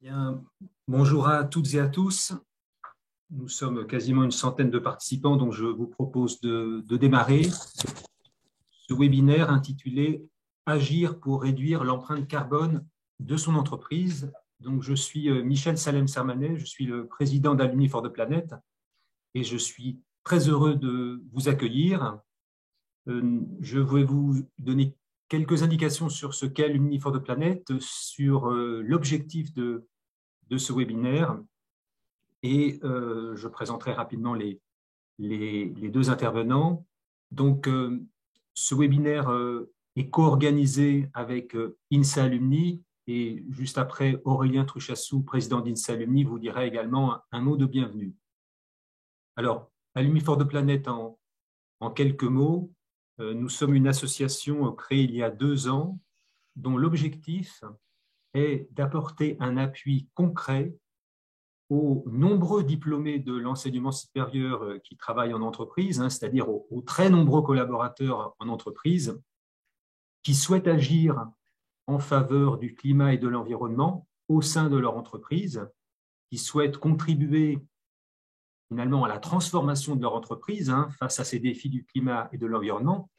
Bien, bonjour à toutes et à tous. Nous sommes quasiment une centaine de participants, donc je vous propose de démarrer ce webinaire intitulé Agir pour réduire l'empreinte carbone de son entreprise. Donc, je suis Michel Salem-Sermanet, je suis le président d'Alumni for the Planet et je suis très heureux de vous accueillir. Je vais vous donner quelques indications sur ce qu'est Alumni for the Planet, sur l'objectif de ce webinaire. Et je présenterai rapidement les deux intervenants. Donc, ce webinaire est co-organisé avec INSA Alumni et juste après, Aurélien Truchassou, président d'INSA Alumni, vous dira également un mot de bienvenue. Alors, Alumni for the Planet, en quelques mots, nous sommes une association créée il y a 2 ans dont l'objectif est d'apporter un appui concret aux nombreux diplômés de l'enseignement supérieur qui travaillent en entreprise, c'est-à-dire aux très nombreux collaborateurs en entreprise qui souhaitent agir en faveur du climat et de l'environnement au sein de leur entreprise, qui souhaitent contribuer finalement à la transformation de leur entreprise face à ces défis du climat et de l'environnement,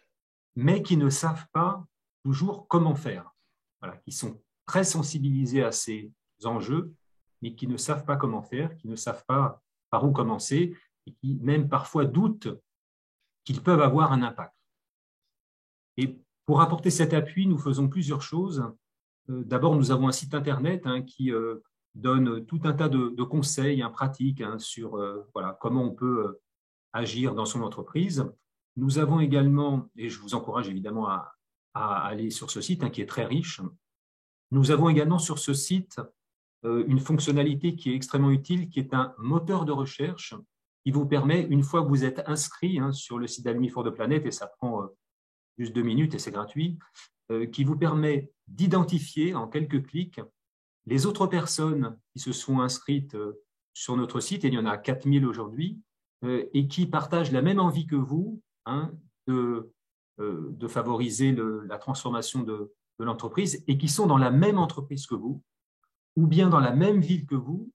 mais qui ne savent pas toujours comment faire. Voilà, qui sont très sensibilisés à ces enjeux, mais qui ne savent pas comment faire, qui ne savent pas par où commencer, et qui même parfois doutent qu'ils peuvent avoir un impact. Et pour apporter cet appui, nous faisons plusieurs choses. D'abord, nous avons un site internet qui donne tout un tas de conseils pratiques sur voilà, comment on peut agir dans son entreprise. Nous avons également, et je vous encourage évidemment à aller sur ce site qui est très riche, nous avons également sur ce site une fonctionnalité qui est extrêmement utile, qui est un moteur de recherche qui vous permet, une fois que vous êtes inscrit sur le site d'Alumni for the Planet, et ça prend juste 2 minutes et c'est gratuit, qui vous permet d'identifier en quelques clics les autres personnes qui se sont inscrites sur notre site, et il y en a 4000 aujourd'hui, et qui partagent la même envie que vous de favoriser la transformation de l'entreprise et qui sont dans la même entreprise que vous, ou bien dans la même ville que vous,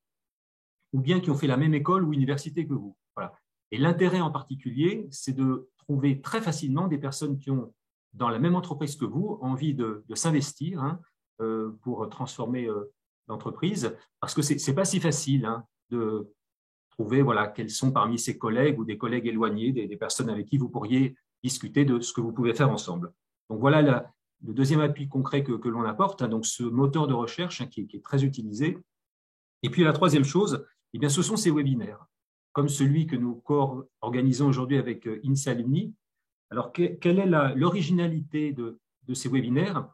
ou bien qui ont fait la même école ou université que vous. Voilà. Et l'intérêt en particulier, c'est de trouver très facilement des personnes qui ont, dans la même entreprise que vous, envie de s'investir pour transformer l'entreprise, parce que ce n'est pas si facile de trouver quels sont parmi ses collègues ou des collègues éloignés, des personnes avec qui vous pourriez discuter de ce que vous pouvez faire ensemble. Donc voilà le deuxième appui concret que l'on apporte, donc ce moteur de recherche qui est très utilisé. Et puis la troisième chose, eh bien, ce sont ces webinaires, comme celui que nous organisons aujourd'hui avec INSA Alumni. Alors, quelle est l'originalité de ces webinaires?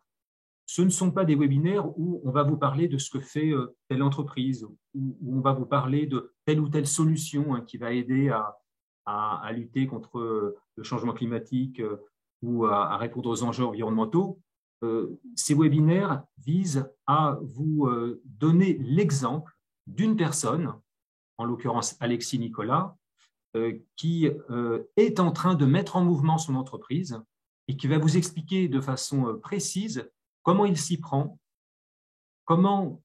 Ce ne sont pas des webinaires où on va vous parler de ce que fait telle entreprise, où on va vous parler de telle ou telle solution qui va aider à lutter contre le changement climatique ou à répondre aux enjeux environnementaux. Ces webinaires visent à vous donner l'exemple d'une personne, en l'occurrence Alexis Nicolas, qui est en train de mettre en mouvement son entreprise et qui va vous expliquer de façon précise comment il s'y prend, comment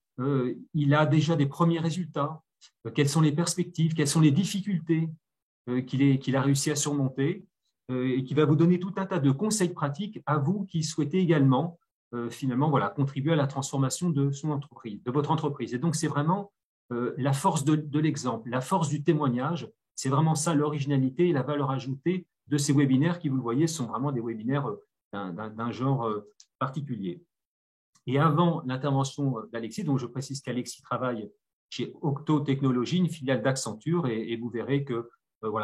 il a déjà des premiers résultats, quelles sont les perspectives, quelles sont les difficultés qu'il a réussi à surmonter, et qui va vous donner tout un tas de conseils pratiques à vous qui souhaitez également finalement contribuer à la transformation de son entreprise, de votre entreprise. Et donc, c'est vraiment la force de l'exemple, la force du témoignage. C'est vraiment ça l'originalité et la valeur ajoutée de ces webinaires qui, vous le voyez, sont vraiment des webinaires d'un genre particulier. Et avant l'intervention d'Alexis, donc je précise qu'Alexis travaille chez Octo Technologies, une filiale d'Accenture, et vous verrez que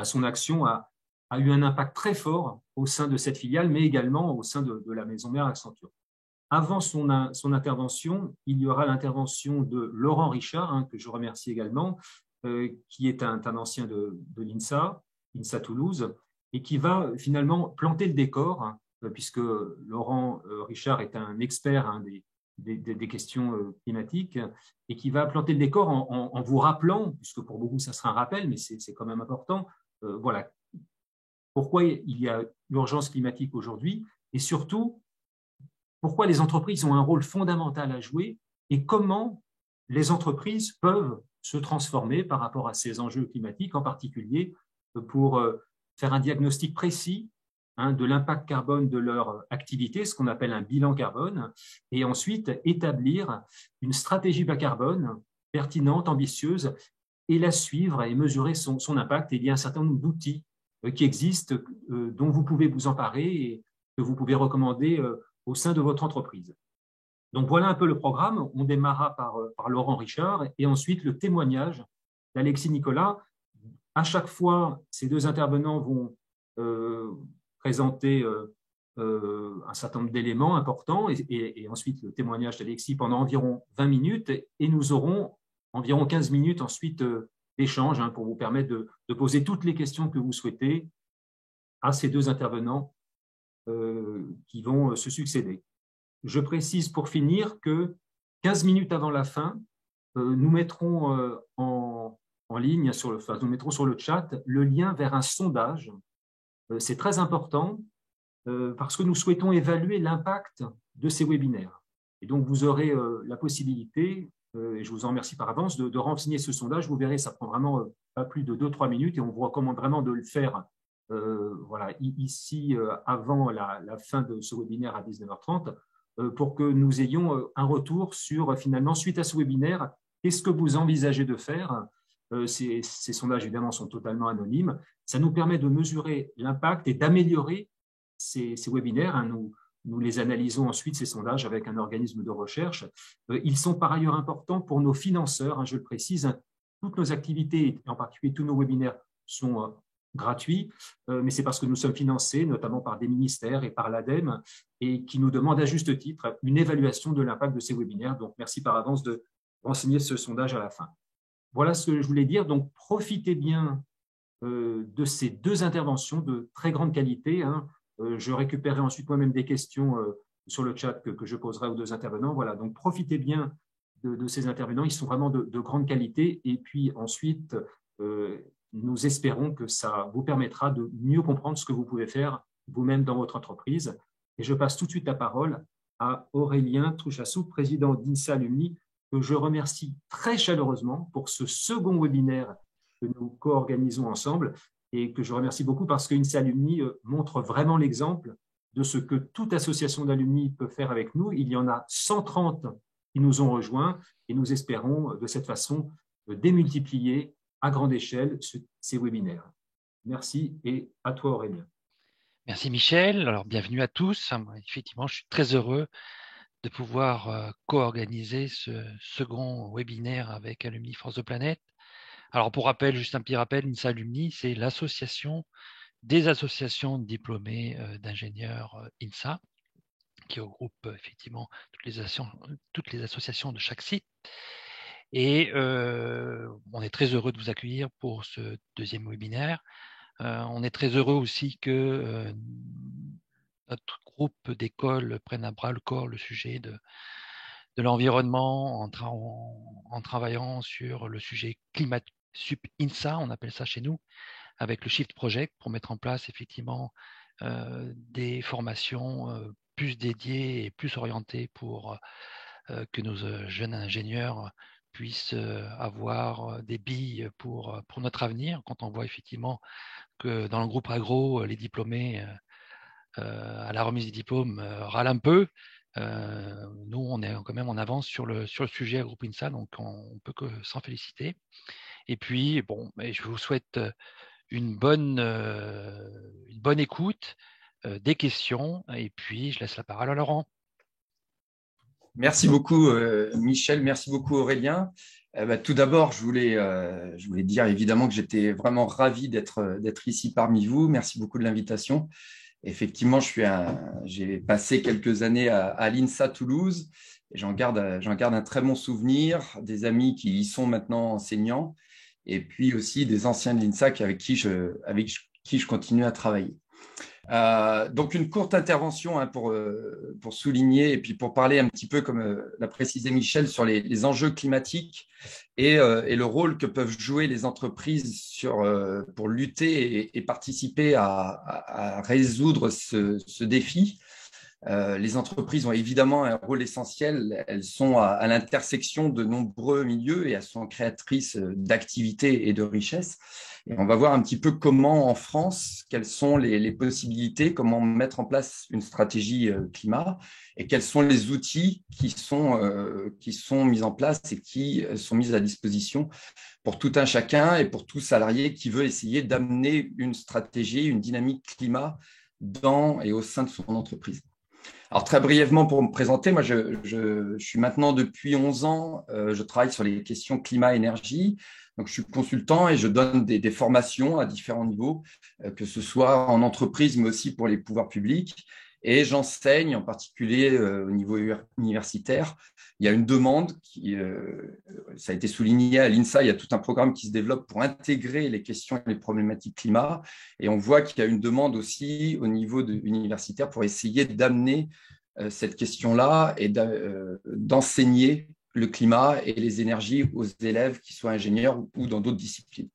son action a eu un impact très fort au sein de cette filiale, mais également au sein de la maison mère Accenture. Avant son intervention, il y aura l'intervention de Laurent Richard, que je remercie également, qui est un ancien de l'INSA Toulouse, et qui va finalement planter le décor, puisque Laurent Richard est un expert des questions climatiques, et qui va planter le décor en vous rappelant, puisque pour beaucoup ça sera un rappel, mais c'est quand même important, pourquoi il y a urgence climatique aujourd'hui, et surtout pourquoi les entreprises ont un rôle fondamental à jouer et comment les entreprises peuvent se transformer par rapport à ces enjeux climatiques, en particulier pour faire un diagnostic précis de l'impact carbone de leur activité, ce qu'on appelle un bilan carbone, et ensuite établir une stratégie bas carbone pertinente, ambitieuse, et la suivre et mesurer son impact. Et il y a un certain nombre d'outils qui existent, dont vous pouvez vous emparer et que vous pouvez recommander au sein de votre entreprise. Donc voilà un peu le programme. On démarra par Laurent Richard et ensuite le témoignage d'Alexis Nicolas. À chaque fois, ces deux intervenants vont présenter un certain nombre d'éléments importants et ensuite le témoignage d'Alexis pendant environ 20 minutes et nous aurons environ 15 minutes ensuite d'échange pour vous permettre de poser toutes les questions que vous souhaitez à ces deux intervenants qui vont se succéder. Je précise pour finir que 15 minutes avant la fin, nous mettrons en ligne, nous mettrons sur le chat le lien vers un sondage. C'est très important parce que nous souhaitons évaluer l'impact de ces webinaires. Et donc, vous aurez la possibilité, et je vous en remercie par avance, de renseigner ce sondage. Vous verrez, ça prend vraiment pas plus de 2-3 minutes et on vous recommande vraiment de le faire ici avant la fin de ce webinaire à 19h30 pour que nous ayons un retour sur, finalement, suite à ce webinaire, qu'est-ce que vous envisagez de faire. Ces sondages, évidemment, sont totalement anonymes. Ça nous permet de mesurer l'impact et d'améliorer ces webinaires. Nous les analysons ensuite, ces sondages, avec un organisme de recherche. Ils sont par ailleurs importants pour nos financeurs, je le précise. Toutes nos activités, en particulier tous nos webinaires, sont gratuits, mais c'est parce que nous sommes financés, notamment par des ministères et par l'ADEME, et qui nous demandent à juste titre une évaluation de l'impact de ces webinaires. Donc, merci par avance de renseigner ce sondage à la fin. Voilà ce que je voulais dire. Donc, profitez bien de ces deux interventions de très grande qualité. Je récupérerai ensuite moi-même des questions sur le chat que je poserai aux deux intervenants. Voilà, donc profitez bien de ces intervenants. Ils sont vraiment de grande qualité. Et puis ensuite, nous espérons que ça vous permettra de mieux comprendre ce que vous pouvez faire vous-même dans votre entreprise. Et je passe tout de suite la parole à Aurélien Trouchassou, président d'INSA Alumni, que je remercie très chaleureusement pour ce second webinaire que nous co-organisons ensemble et que je remercie beaucoup parce qu'INSA Alumni montre vraiment l'exemple de ce que toute association d'alumni peut faire avec nous. Il y en a 130 qui nous ont rejoints et nous espérons de cette façon démultiplier à grande échelle ces webinaires. Merci et à toi Aurélien. Merci Michel. Alors bienvenue à tous. Effectivement, je suis très heureux de pouvoir co-organiser ce second webinaire avec Alumni France de Planète. Alors pour rappel, juste un petit rappel, INSA Alumni, c'est l'association des associations de diplômés d'ingénieurs INSA, qui regroupe effectivement toutes les associations de chaque site. Et on est très heureux de vous accueillir pour ce deuxième webinaire. On est très heureux aussi que notre groupe d'écoles prenne à bras le corps le sujet de l'environnement en travaillant sur le sujet Climat Sup INSA, on appelle ça chez nous, avec le Shift Project pour mettre en place effectivement des formations plus dédiées et plus orientées pour que nos jeunes ingénieurs puissent avoir des billes pour notre avenir. Quand on voit effectivement que dans le groupe agro, les diplômés à la remise des diplômes râlent un peu, nous, on est quand même en avance sur le sujet à groupe INSA, donc on ne peut que s'en féliciter. Et puis, bon, je vous souhaite une bonne écoute, des questions, et puis je laisse la parole à Laurent. Merci beaucoup Michel, merci beaucoup Aurélien. Tout d'abord, je voulais dire évidemment que j'étais vraiment ravi d'être ici parmi vous. Merci beaucoup de l'invitation. Effectivement, j'ai passé quelques années à l'INSA Toulouse et j'en garde un très bon souvenir, des amis qui y sont maintenant enseignants et puis aussi des anciens de l'INSA avec qui je continue à travailler. Donc, une courte intervention pour souligner et puis pour parler un petit peu, comme l'a précisé Michel, sur les enjeux climatiques et le rôle que peuvent jouer les entreprises pour lutter et participer à résoudre ce défi. Les entreprises ont évidemment un rôle essentiel. Elles sont à l'intersection de nombreux milieux et elles sont créatrices d'activités et de richesses. Et on va voir un petit peu comment en France, quelles sont les possibilités, comment mettre en place une stratégie climat et quels sont les outils qui sont mis en place et qui sont mis à disposition pour tout un chacun et pour tout salarié qui veut essayer d'amener une stratégie, une dynamique climat dans et au sein de son entreprise. Alors, très brièvement, pour me présenter, moi, je suis maintenant depuis 11 ans, je travaille sur les questions climat-énergie. Donc, je suis consultant et je donne des formations à différents niveaux, que ce soit en entreprise, mais aussi pour les pouvoirs publics. Et j'enseigne en particulier au niveau universitaire. Il y a une demande ça a été souligné à l'INSA, il y a tout un programme qui se développe pour intégrer les questions et les problématiques climat. Et on voit qu'il y a une demande aussi au niveau universitaire pour essayer d'amener cette question-là et d'enseigner le climat et les énergies aux élèves qui soient ingénieurs ou dans d'autres disciplines.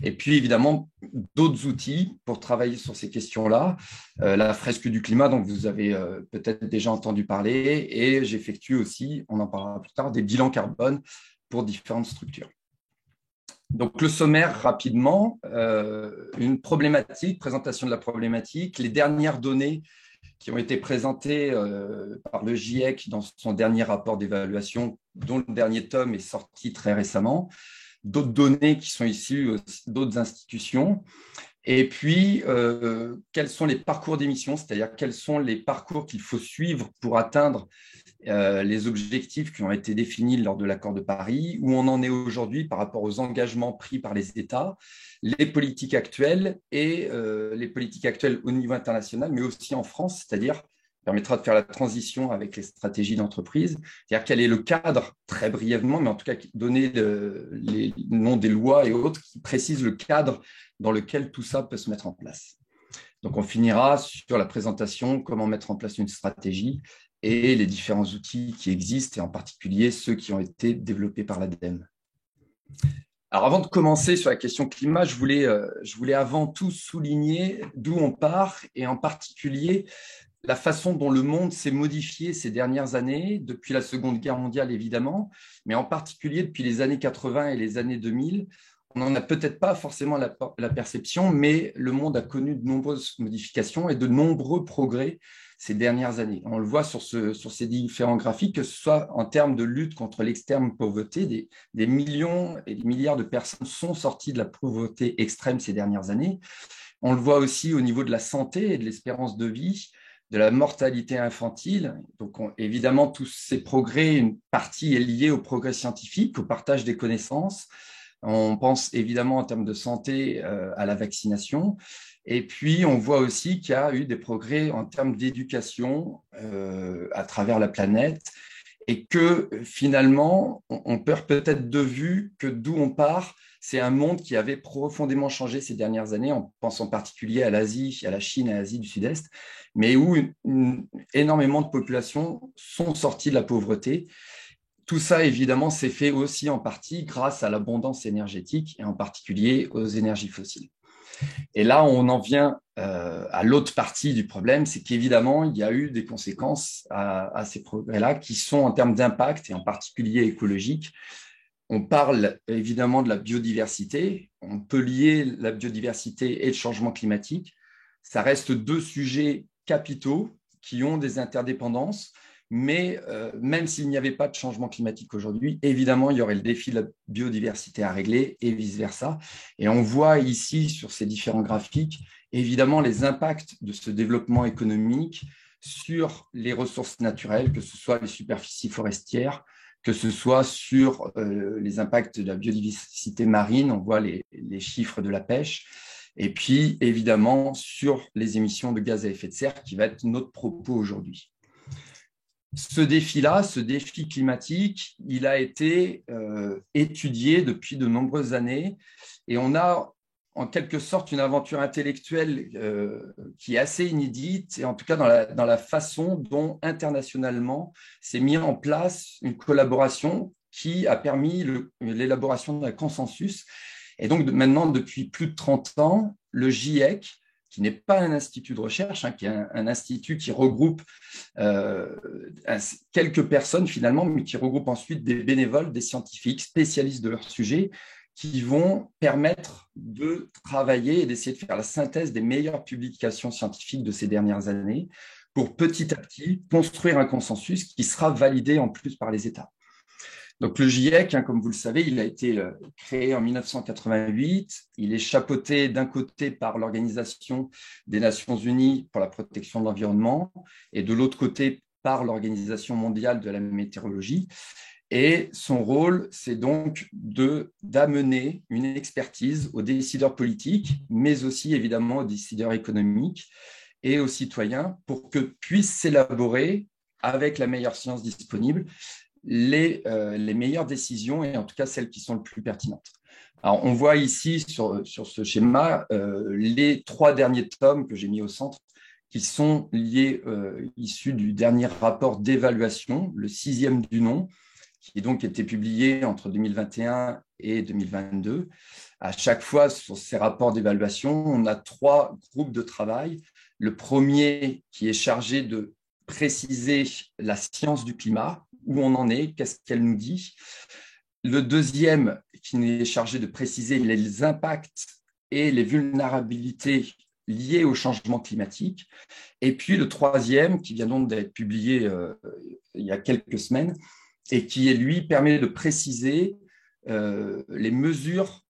Et puis, évidemment, d'autres outils pour travailler sur ces questions-là. La fresque du climat, dont vous avez peut-être déjà entendu parler, et j'effectue aussi, on en parlera plus tard, des bilans carbone pour différentes structures. Donc, le sommaire, rapidement, une problématique, présentation de la problématique, les dernières données qui ont été présentées par le GIEC dans son dernier rapport d'évaluation, dont le dernier tome est sorti très récemment, d'autres données qui sont issues d'autres institutions, et puis quels sont les parcours d'émission, c'est-à-dire quels sont les parcours qu'il faut suivre pour atteindre les objectifs qui ont été définis lors de l'accord de Paris, où on en est aujourd'hui par rapport aux engagements pris par les États, les politiques actuelles et les politiques actuelles au niveau international, mais aussi en France, c'est-à-dire permettra de faire la transition avec les stratégies d'entreprise, c'est-à-dire quel est le cadre, très brièvement, mais en tout cas donner les noms des lois et autres qui précisent le cadre dans lequel tout ça peut se mettre en place. Donc on finira sur la présentation, comment mettre en place une stratégie et les différents outils qui existent, et en particulier ceux qui ont été développés par l'ADEME. Alors, avant de commencer sur la question climat, je voulais avant tout souligner d'où on part, et en particulier la façon dont le monde s'est modifié ces dernières années, depuis la Seconde Guerre mondiale évidemment, mais en particulier depuis les années 80 et les années 2000. On n'en a peut-être pas forcément la perception, mais le monde a connu de nombreuses modifications et de nombreux progrès ces dernières années. On le voit sur ces différents graphiques, que ce soit en termes de lutte contre l'extrême pauvreté, des millions et des milliards de personnes sont sorties de la pauvreté extrême ces dernières années. On le voit aussi au niveau de la santé et de l'espérance de vie, de la mortalité infantile. Donc, évidemment, tous ces progrès, une partie est liée au progrès scientifique, au partage des connaissances. On pense évidemment en termes de santé à la vaccination. Et puis, on voit aussi qu'il y a eu des progrès en termes d'éducation à travers la planète, et que finalement, on perd peut-être de vue que d'où on part, c'est un monde qui avait profondément changé ces dernières années. On pense en particulier à l'Asie, à la Chine et à l'Asie du Sud-Est, mais où énormément de populations sont sorties de la pauvreté. Tout ça, évidemment, s'est fait aussi en partie grâce à l'abondance énergétique et en particulier aux énergies fossiles. Et là, on en vient à l'autre partie du problème, c'est qu'évidemment, il y a eu des conséquences à ces progrès-là qui sont en termes d'impact et en particulier écologique. On parle évidemment de la biodiversité. On peut lier la biodiversité et le changement climatique. Ça reste deux sujets capitaux qui ont des interdépendances. Mais même s'il n'y avait pas de changement climatique aujourd'hui, évidemment, il y aurait le défi de la biodiversité à régler et vice-versa. Et on voit ici, sur ces différents graphiques, évidemment, les impacts de ce développement économique sur les ressources naturelles, que ce soit les superficies forestières, que ce soit sur les impacts de la biodiversité marine, on voit les chiffres de la pêche, et puis évidemment sur les émissions de gaz à effet de serre, qui va être notre propos aujourd'hui. Ce défi-là, ce défi climatique, il a été étudié depuis de nombreuses années, et on a en quelque sorte une aventure intellectuelle qui est assez inédite, et en tout cas dans la façon dont internationalement s'est mis en place une collaboration qui a permis l'élaboration d'un consensus. Et donc maintenant, depuis plus de 30 ans, le GIEC, qui n'est pas un institut de recherche, qui est un institut qui regroupe quelques personnes finalement, mais qui regroupe ensuite des bénévoles, des scientifiques spécialistes de leur sujet, qui vont permettre de travailler et d'essayer de faire la synthèse des meilleures publications scientifiques de ces dernières années pour petit à petit construire un consensus qui sera validé en plus par les États. Donc le GIEC, comme vous le savez, il a été créé en 1988. Il est chapeauté d'un côté par l'Organisation des Nations Unies pour la protection de l'environnement et de l'autre côté par l'Organisation mondiale de la météorologie. Et son rôle, c'est donc d'amener une expertise aux décideurs politiques, mais aussi évidemment aux décideurs économiques et aux citoyens pour que puissent s'élaborer, avec la meilleure science disponible, les meilleures décisions et en tout cas celles qui sont les plus pertinentes. Alors, on voit ici sur ce schéma les 3 derniers tomes que j'ai mis au centre qui sont liés, issus du dernier rapport d'évaluation, le 6e du nom, qui donc été publié entre 2021 et 2022. À chaque fois, sur ces rapports d'évaluation, on a 3 groupes de travail. Le premier qui est chargé de préciser la science du climat, où on en est, qu'est-ce qu'elle nous dit. Le deuxième qui est chargé de préciser les impacts et les vulnérabilités liées au changement climatique. Et puis le troisième, qui vient donc d'être publié il y a quelques semaines, et qui, lui, permet de préciser les mesures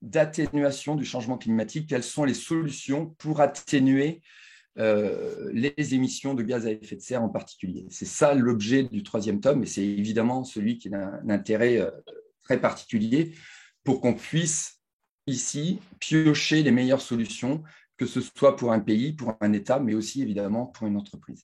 d'atténuation du changement climatique, quelles sont les solutions pour atténuer les émissions de gaz à effet de serre en particulier. C'est ça l'objet du 3e tome, et c'est évidemment celui qui a un intérêt très particulier pour qu'on puisse ici piocher les meilleures solutions, que ce soit pour un pays, pour un État, mais aussi évidemment pour une entreprise.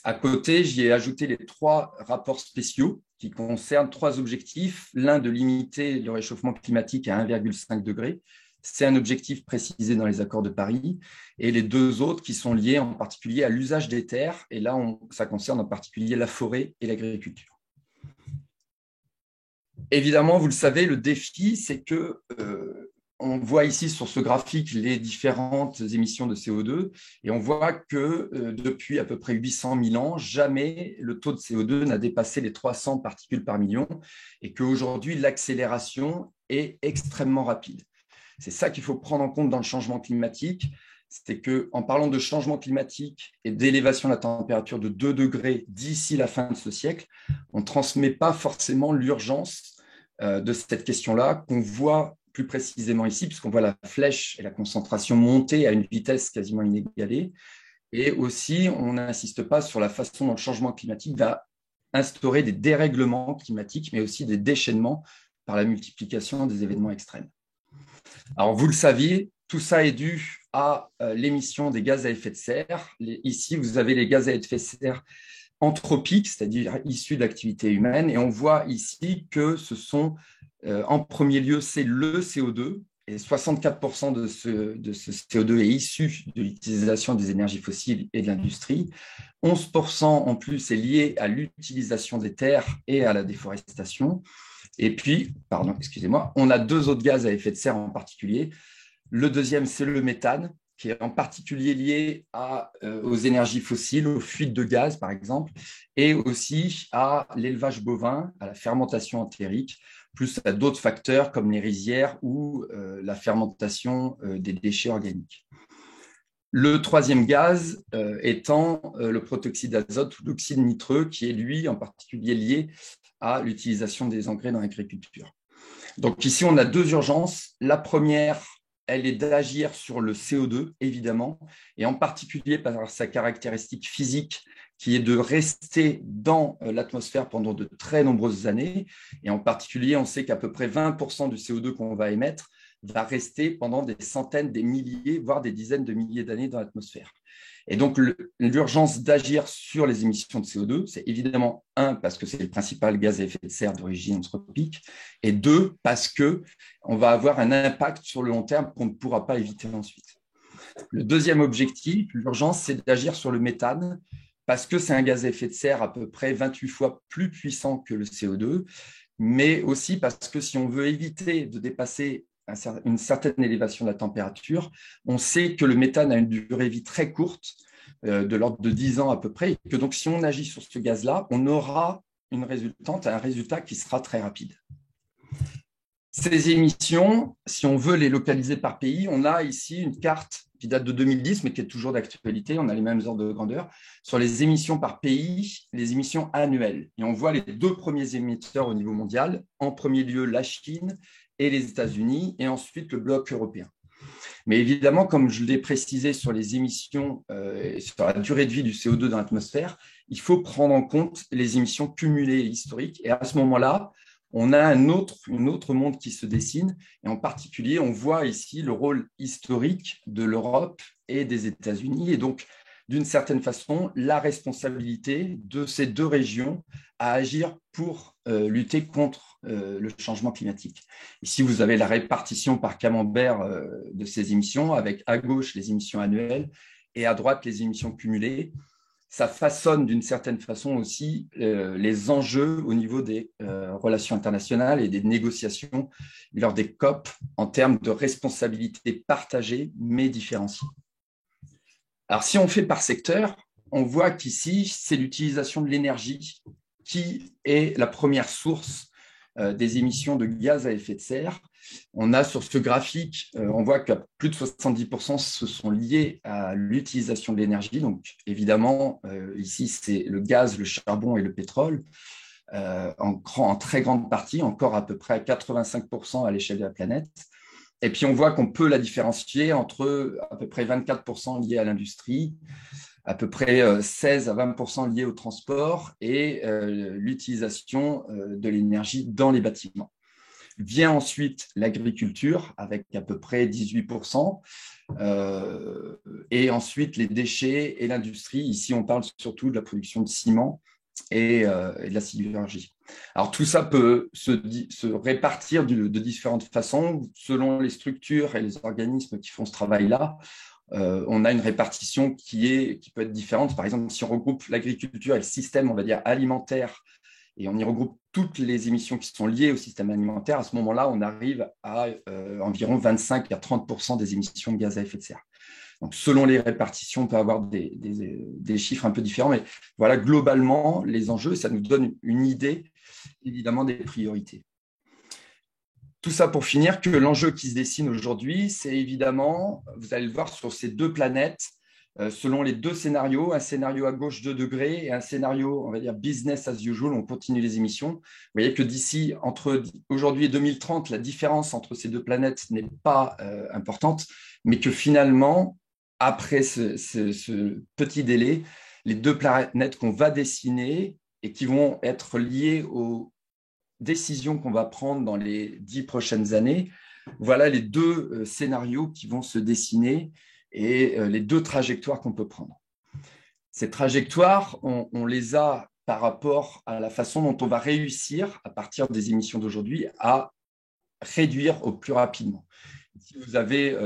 À côté, j'y ai ajouté les 3 rapports spéciaux qui concernent 3 objectifs. L'un de limiter le réchauffement climatique à 1,5 degré. C'est un objectif précisé dans les accords de Paris. Et les 2 autres qui sont liés en particulier à l'usage des terres. Et là, ça concerne en particulier la forêt et l'agriculture. Évidemment, vous le savez, le défi, c'est que on voit ici sur ce graphique les différentes émissions de CO2 et on voit que depuis à peu près 800 000 ans, jamais le taux de CO2 n'a dépassé les 300 particules par million et qu'aujourd'hui, l'accélération est extrêmement rapide. C'est ça qu'il faut prendre en compte dans le changement climatique, c'est qu'en parlant de changement climatique et d'élévation de la température de 2 degrés d'ici la fin de ce siècle, on ne transmet pas forcément l'urgence de cette question-là qu'on voit plus précisément ici, puisqu'on voit la flèche et la concentration monter à une vitesse quasiment inégalée. Et aussi, on n'insiste pas sur la façon dont le changement climatique va instaurer des dérèglements climatiques, mais aussi des déchaînements par la multiplication des événements extrêmes. Alors, vous le saviez, tout ça est dû à l'émission des gaz à effet de serre. Ici, vous avez les gaz à effet de serre anthropiques, c'est-à-dire issus de l'activité humaine. Et on voit ici que ce sont en premier lieu, c'est le CO2, et 64% de ce CO2 est issu de l'utilisation des énergies fossiles et de l'industrie. 11% en plus est lié à l'utilisation des terres et à la déforestation. Et puis, on a 2 autres gaz à effet de serre en particulier. Le deuxième, c'est le méthane, qui est en particulier lié aux énergies fossiles, aux fuites de gaz, par exemple, et aussi à l'élevage bovin, à la fermentation entérique, plus à d'autres facteurs comme les rizières ou la fermentation des déchets organiques. Le troisième gaz étant le protoxyde d'azote ou l'oxyde nitreux, qui est lui en particulier lié à l'utilisation des engrais dans l'agriculture. Donc ici, on a 2 urgences. La première, elle est d'agir sur le CO2, évidemment, et en particulier par sa caractéristique physique qui est de rester dans l'atmosphère pendant de très nombreuses années. Et en particulier, on sait qu'à peu près 20% du CO2 qu'on va émettre va rester pendant des centaines, des milliers, voire des dizaines de milliers d'années dans l'atmosphère. Et donc, l'urgence d'agir sur les émissions de CO2, c'est évidemment, 1, parce que c'est le principal gaz à effet de serre d'origine anthropique, et 2, parce qu'on va avoir un impact sur le long terme qu'on ne pourra pas éviter ensuite. Le deuxième objectif, l'urgence, c'est d'agir sur le méthane, parce que c'est un gaz à effet de serre à peu près 28 fois plus puissant que le CO2, mais aussi parce que si on veut éviter de dépasser une certaine élévation de la température. On sait que le méthane a une durée de vie très courte, de l'ordre de 10 ans à peu près, et que donc si on agit sur ce gaz-là, on aura un résultat qui sera très rapide. Ces émissions, si on veut les localiser par pays, on a ici une carte qui date de 2010, mais qui est toujours d'actualité, on a les mêmes ordres de grandeur, sur les émissions par pays, les émissions annuelles. Et on voit les 2 premiers émetteurs au niveau mondial, en premier lieu la Chine et les États-Unis, et ensuite le bloc européen. Mais évidemment, comme je l'ai précisé sur les émissions, sur la durée de vie du CO2 dans l'atmosphère, il faut prendre en compte les émissions cumulées historiques. Et à ce moment-là, on a un autre monde qui se dessine. Et en particulier, on voit ici le rôle historique de l'Europe et des États-Unis. Et donc, d'une certaine façon, la responsabilité de ces 2 régions à agir pour lutter contre le changement climatique. Ici, vous avez la répartition par camembert de ces émissions, avec à gauche les émissions annuelles et à droite les émissions cumulées. Ça façonne d'une certaine façon aussi les enjeux au niveau des relations internationales et des négociations lors des COP en termes de responsabilité partagée mais différenciée. Alors, si on fait par secteur, on voit qu'ici, c'est l'utilisation de l'énergie qui est la première source des émissions de gaz à effet de serre. On a sur ce graphique, on voit que plus de 70% se sont liés à l'utilisation de l'énergie. Donc, évidemment, ici, c'est le gaz, le charbon et le pétrole, en très grande partie, encore à peu près à 85% à l'échelle de la planète. Et puis, on voit qu'on peut la différencier entre à peu près 24% liés à l'industrie, à peu près 16 à 20% liés au transport et l'utilisation de l'énergie dans les bâtiments. Vient ensuite l'agriculture avec à peu près 18%, et ensuite les déchets et l'industrie. Ici, on parle surtout de la production de ciment et de la sidérurgie. Alors, tout ça peut se répartir de différentes façons selon les structures et les organismes qui font ce travail-là. On a une répartition qui peut être différente. Par exemple, si on regroupe l'agriculture et le système, on va dire, alimentaire, et on y regroupe toutes les émissions qui sont liées au système alimentaire, à ce moment-là, on arrive à environ 25 à 30% des émissions de gaz à effet de serre. Donc, selon les répartitions, on peut avoir des chiffres un peu différents, mais voilà, globalement, les enjeux, ça nous donne une idée, évidemment, des priorités. Tout ça pour finir que l'enjeu qui se dessine aujourd'hui, c'est évidemment, vous allez le voir sur ces 2 planètes, selon les 2 scénarios, un scénario à gauche 2 degrés et un scénario, on va dire, business as usual, on continue les émissions. Vous voyez que d'ici, entre aujourd'hui et 2030, la différence entre ces 2 planètes n'est pas importante, mais que finalement, après ce petit délai, les 2 planètes qu'on va dessiner et qui vont être liées aux décisions qu'on va prendre dans les 10 prochaines années, voilà les 2 scénarios qui vont se dessiner et les 2 trajectoires qu'on peut prendre. Ces trajectoires, on les a par rapport à la façon dont on va réussir, à partir des émissions d'aujourd'hui, à réduire au plus rapidement. Ici, vous avez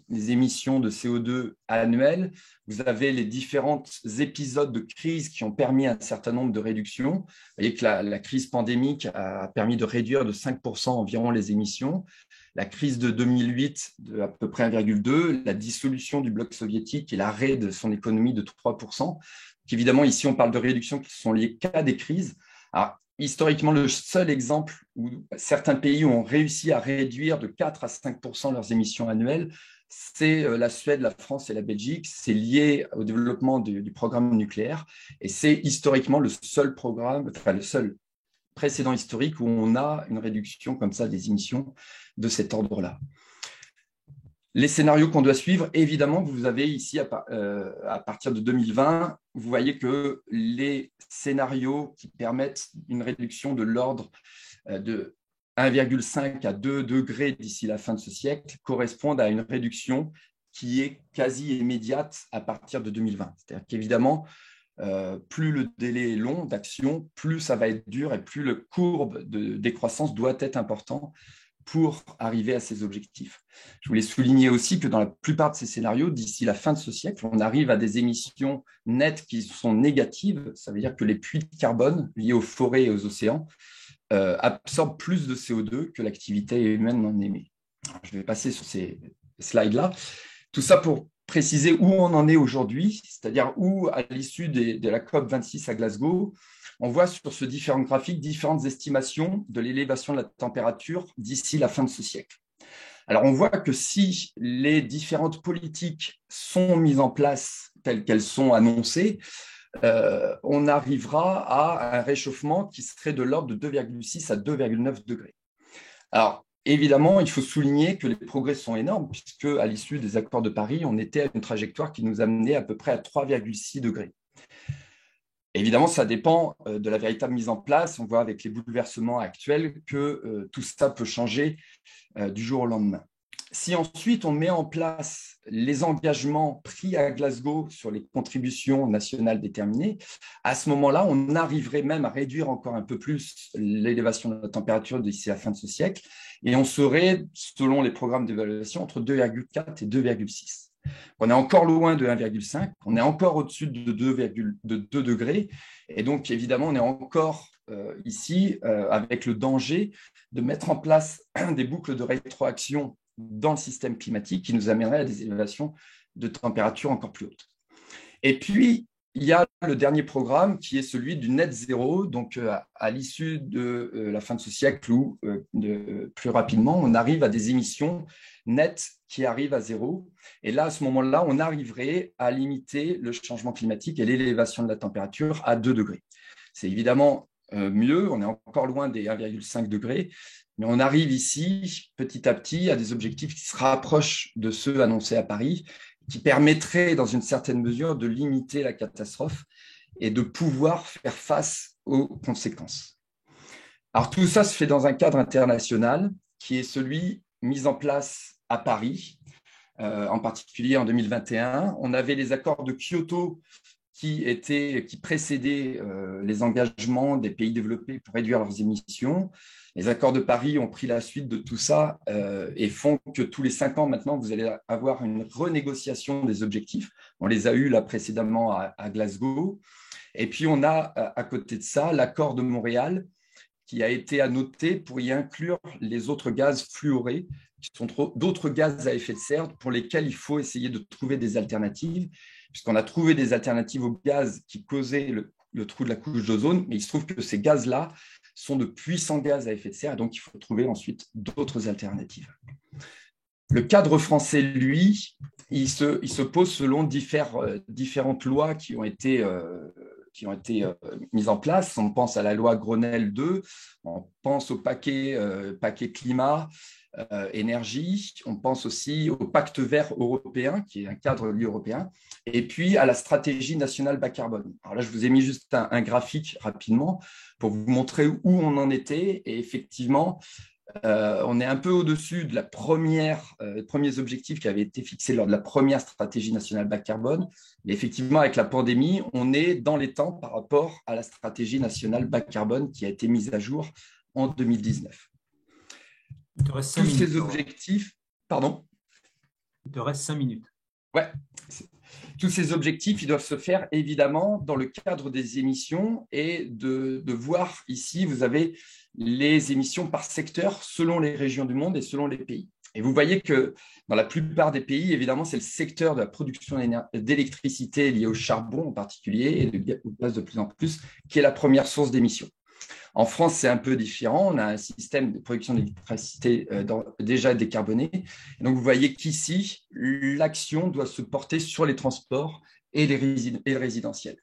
les émissions de CO2 annuelles, vous avez les différents épisodes de crise qui ont permis un certain nombre de réductions. Vous voyez que la crise pandémique a permis de réduire de 5% environ les émissions. La crise de 2008 de à peu près 1,2%, la dissolution du bloc soviétique et l'arrêt de son économie de 3%. Donc, évidemment, ici, on parle de réductions qui sont liées qu'à des crises. Alors, historiquement, le seul exemple où certains pays ont réussi à réduire de 4 à 5% leurs émissions annuelles, c'est la Suède, la France et la Belgique. C'est lié au développement du programme nucléaire et c'est historiquement le seul programme, enfin le seul précédent historique où on a une réduction comme ça des émissions de cet ordre-là. Les scénarios qu'on doit suivre, évidemment, vous avez ici, à partir de 2020, vous voyez que les scénarios qui permettent une réduction de l'ordre de 1,5 à 2 degrés d'ici la fin de ce siècle correspondent à une réduction qui est quasi immédiate à partir de 2020. C'est-à-dire qu'évidemment, plus le délai est long d'action, plus ça va être dur et plus la courbe de décroissance doit être important pour arriver à ces objectifs. Je voulais souligner aussi que dans la plupart de ces scénarios, d'ici la fin de ce siècle, on arrive à des émissions nettes qui sont négatives. Ça veut dire que les puits de carbone liés aux forêts et aux océans absorbent plus de CO2 que l'activité humaine n'en émet. Je vais passer sur ces slides-là. Tout ça pour préciser où on en est aujourd'hui, c'est-à-dire où, à l'issue de la COP26 à Glasgow, on voit sur ce différent graphique différentes estimations de l'élévation de la température d'ici la fin de ce siècle. Alors, on voit que si les différentes politiques sont mises en place telles qu'elles sont annoncées, on arrivera à un réchauffement qui serait de l'ordre de 2,6 à 2,9 degrés. Alors, évidemment, il faut souligner que les progrès sont énormes, puisque à l'issue des accords de Paris, on était à une trajectoire qui nous amenait à peu près à 3,6 degrés. Évidemment, ça dépend de la véritable mise en place. On voit avec les bouleversements actuels que tout ça peut changer du jour au lendemain. Si ensuite on met en place les engagements pris à Glasgow sur les contributions nationales déterminées, à ce moment-là, on arriverait même à réduire encore un peu plus l'élévation de la température d'ici la fin de ce siècle, et on serait, selon les programmes d'évaluation, entre 2,4 et 2,6. On est encore loin de 1,5, on est encore au-dessus de 2 degrés, et donc évidemment, on est encore ici avec le danger de mettre en place des boucles de rétroaction dans le système climatique qui nous amènerait à des élévations de température encore plus hautes. Et puis, il y a le dernier programme qui est celui du net zéro, donc à l'issue de la fin de ce siècle ou plus rapidement, on arrive à des émissions nettes qui arrivent à zéro. Et là, à ce moment-là, on arriverait à limiter le changement climatique et l'élévation de la température à 2 degrés. C'est évidemment mieux, on est encore loin des 1,5 degrés, mais on arrive ici, petit à petit, à des objectifs qui se rapprochent de ceux annoncés à Paris, qui permettraient, dans une certaine mesure, de limiter la catastrophe et de pouvoir faire face aux conséquences. Alors, tout ça se fait dans un cadre international qui est celui mis en place à Paris, en particulier en 2021. On avait les accords de Kyoto qui précédaient les engagements des pays développés pour réduire leurs émissions. Les accords de Paris ont pris la suite de tout ça et font que tous les 5 ans, maintenant, vous allez avoir une renégociation des objectifs. On les a eus là précédemment à Glasgow. Et puis, on a à côté de ça l'accord de Montréal qui a été annoté pour y inclure les autres gaz fluorés, qui sont d'autres gaz à effet de serre pour lesquels il faut essayer de trouver des alternatives, puisqu'on a trouvé des alternatives aux gaz qui causaient le trou de la couche d'ozone, mais il se trouve que ces gaz-là sont de puissants gaz à effet de serre, et donc il faut trouver ensuite d'autres alternatives. Le cadre français, lui, il se pose selon différentes lois qui ont été mises en place. On pense à la loi Grenelle 2, on pense au paquet climat, énergie, on pense aussi au pacte vert européen, qui est un cadre lui européen, et puis à la stratégie nationale bas carbone. Alors là, je vous ai mis juste un graphique rapidement pour vous montrer où on en était, et effectivement, on est un peu au-dessus de premiers objectifs qui avaient été fixés lors de la première stratégie nationale bas carbone. Mais effectivement, avec la pandémie, on est dans les temps par rapport à la stratégie nationale bas carbone qui a été mise à jour en 2019. Il te reste 5 minutes. Tous ces objectifs, pardon ? Il te reste 5 minutes. Ouais. Tous ces objectifs, ils doivent se faire évidemment dans le cadre des émissions et de voir ici, vous avez les émissions par secteur selon les régions du monde et selon les pays. Et vous voyez que dans la plupart des pays, évidemment, c'est le secteur de la production d'électricité lié au charbon en particulier et au gaz de plus en plus qui est la première source d'émissions. En France, c'est un peu différent. On a un système de production d'électricité déjà décarboné. Et donc, vous voyez qu'ici, l'action doit se porter sur les transports et le résidentiel.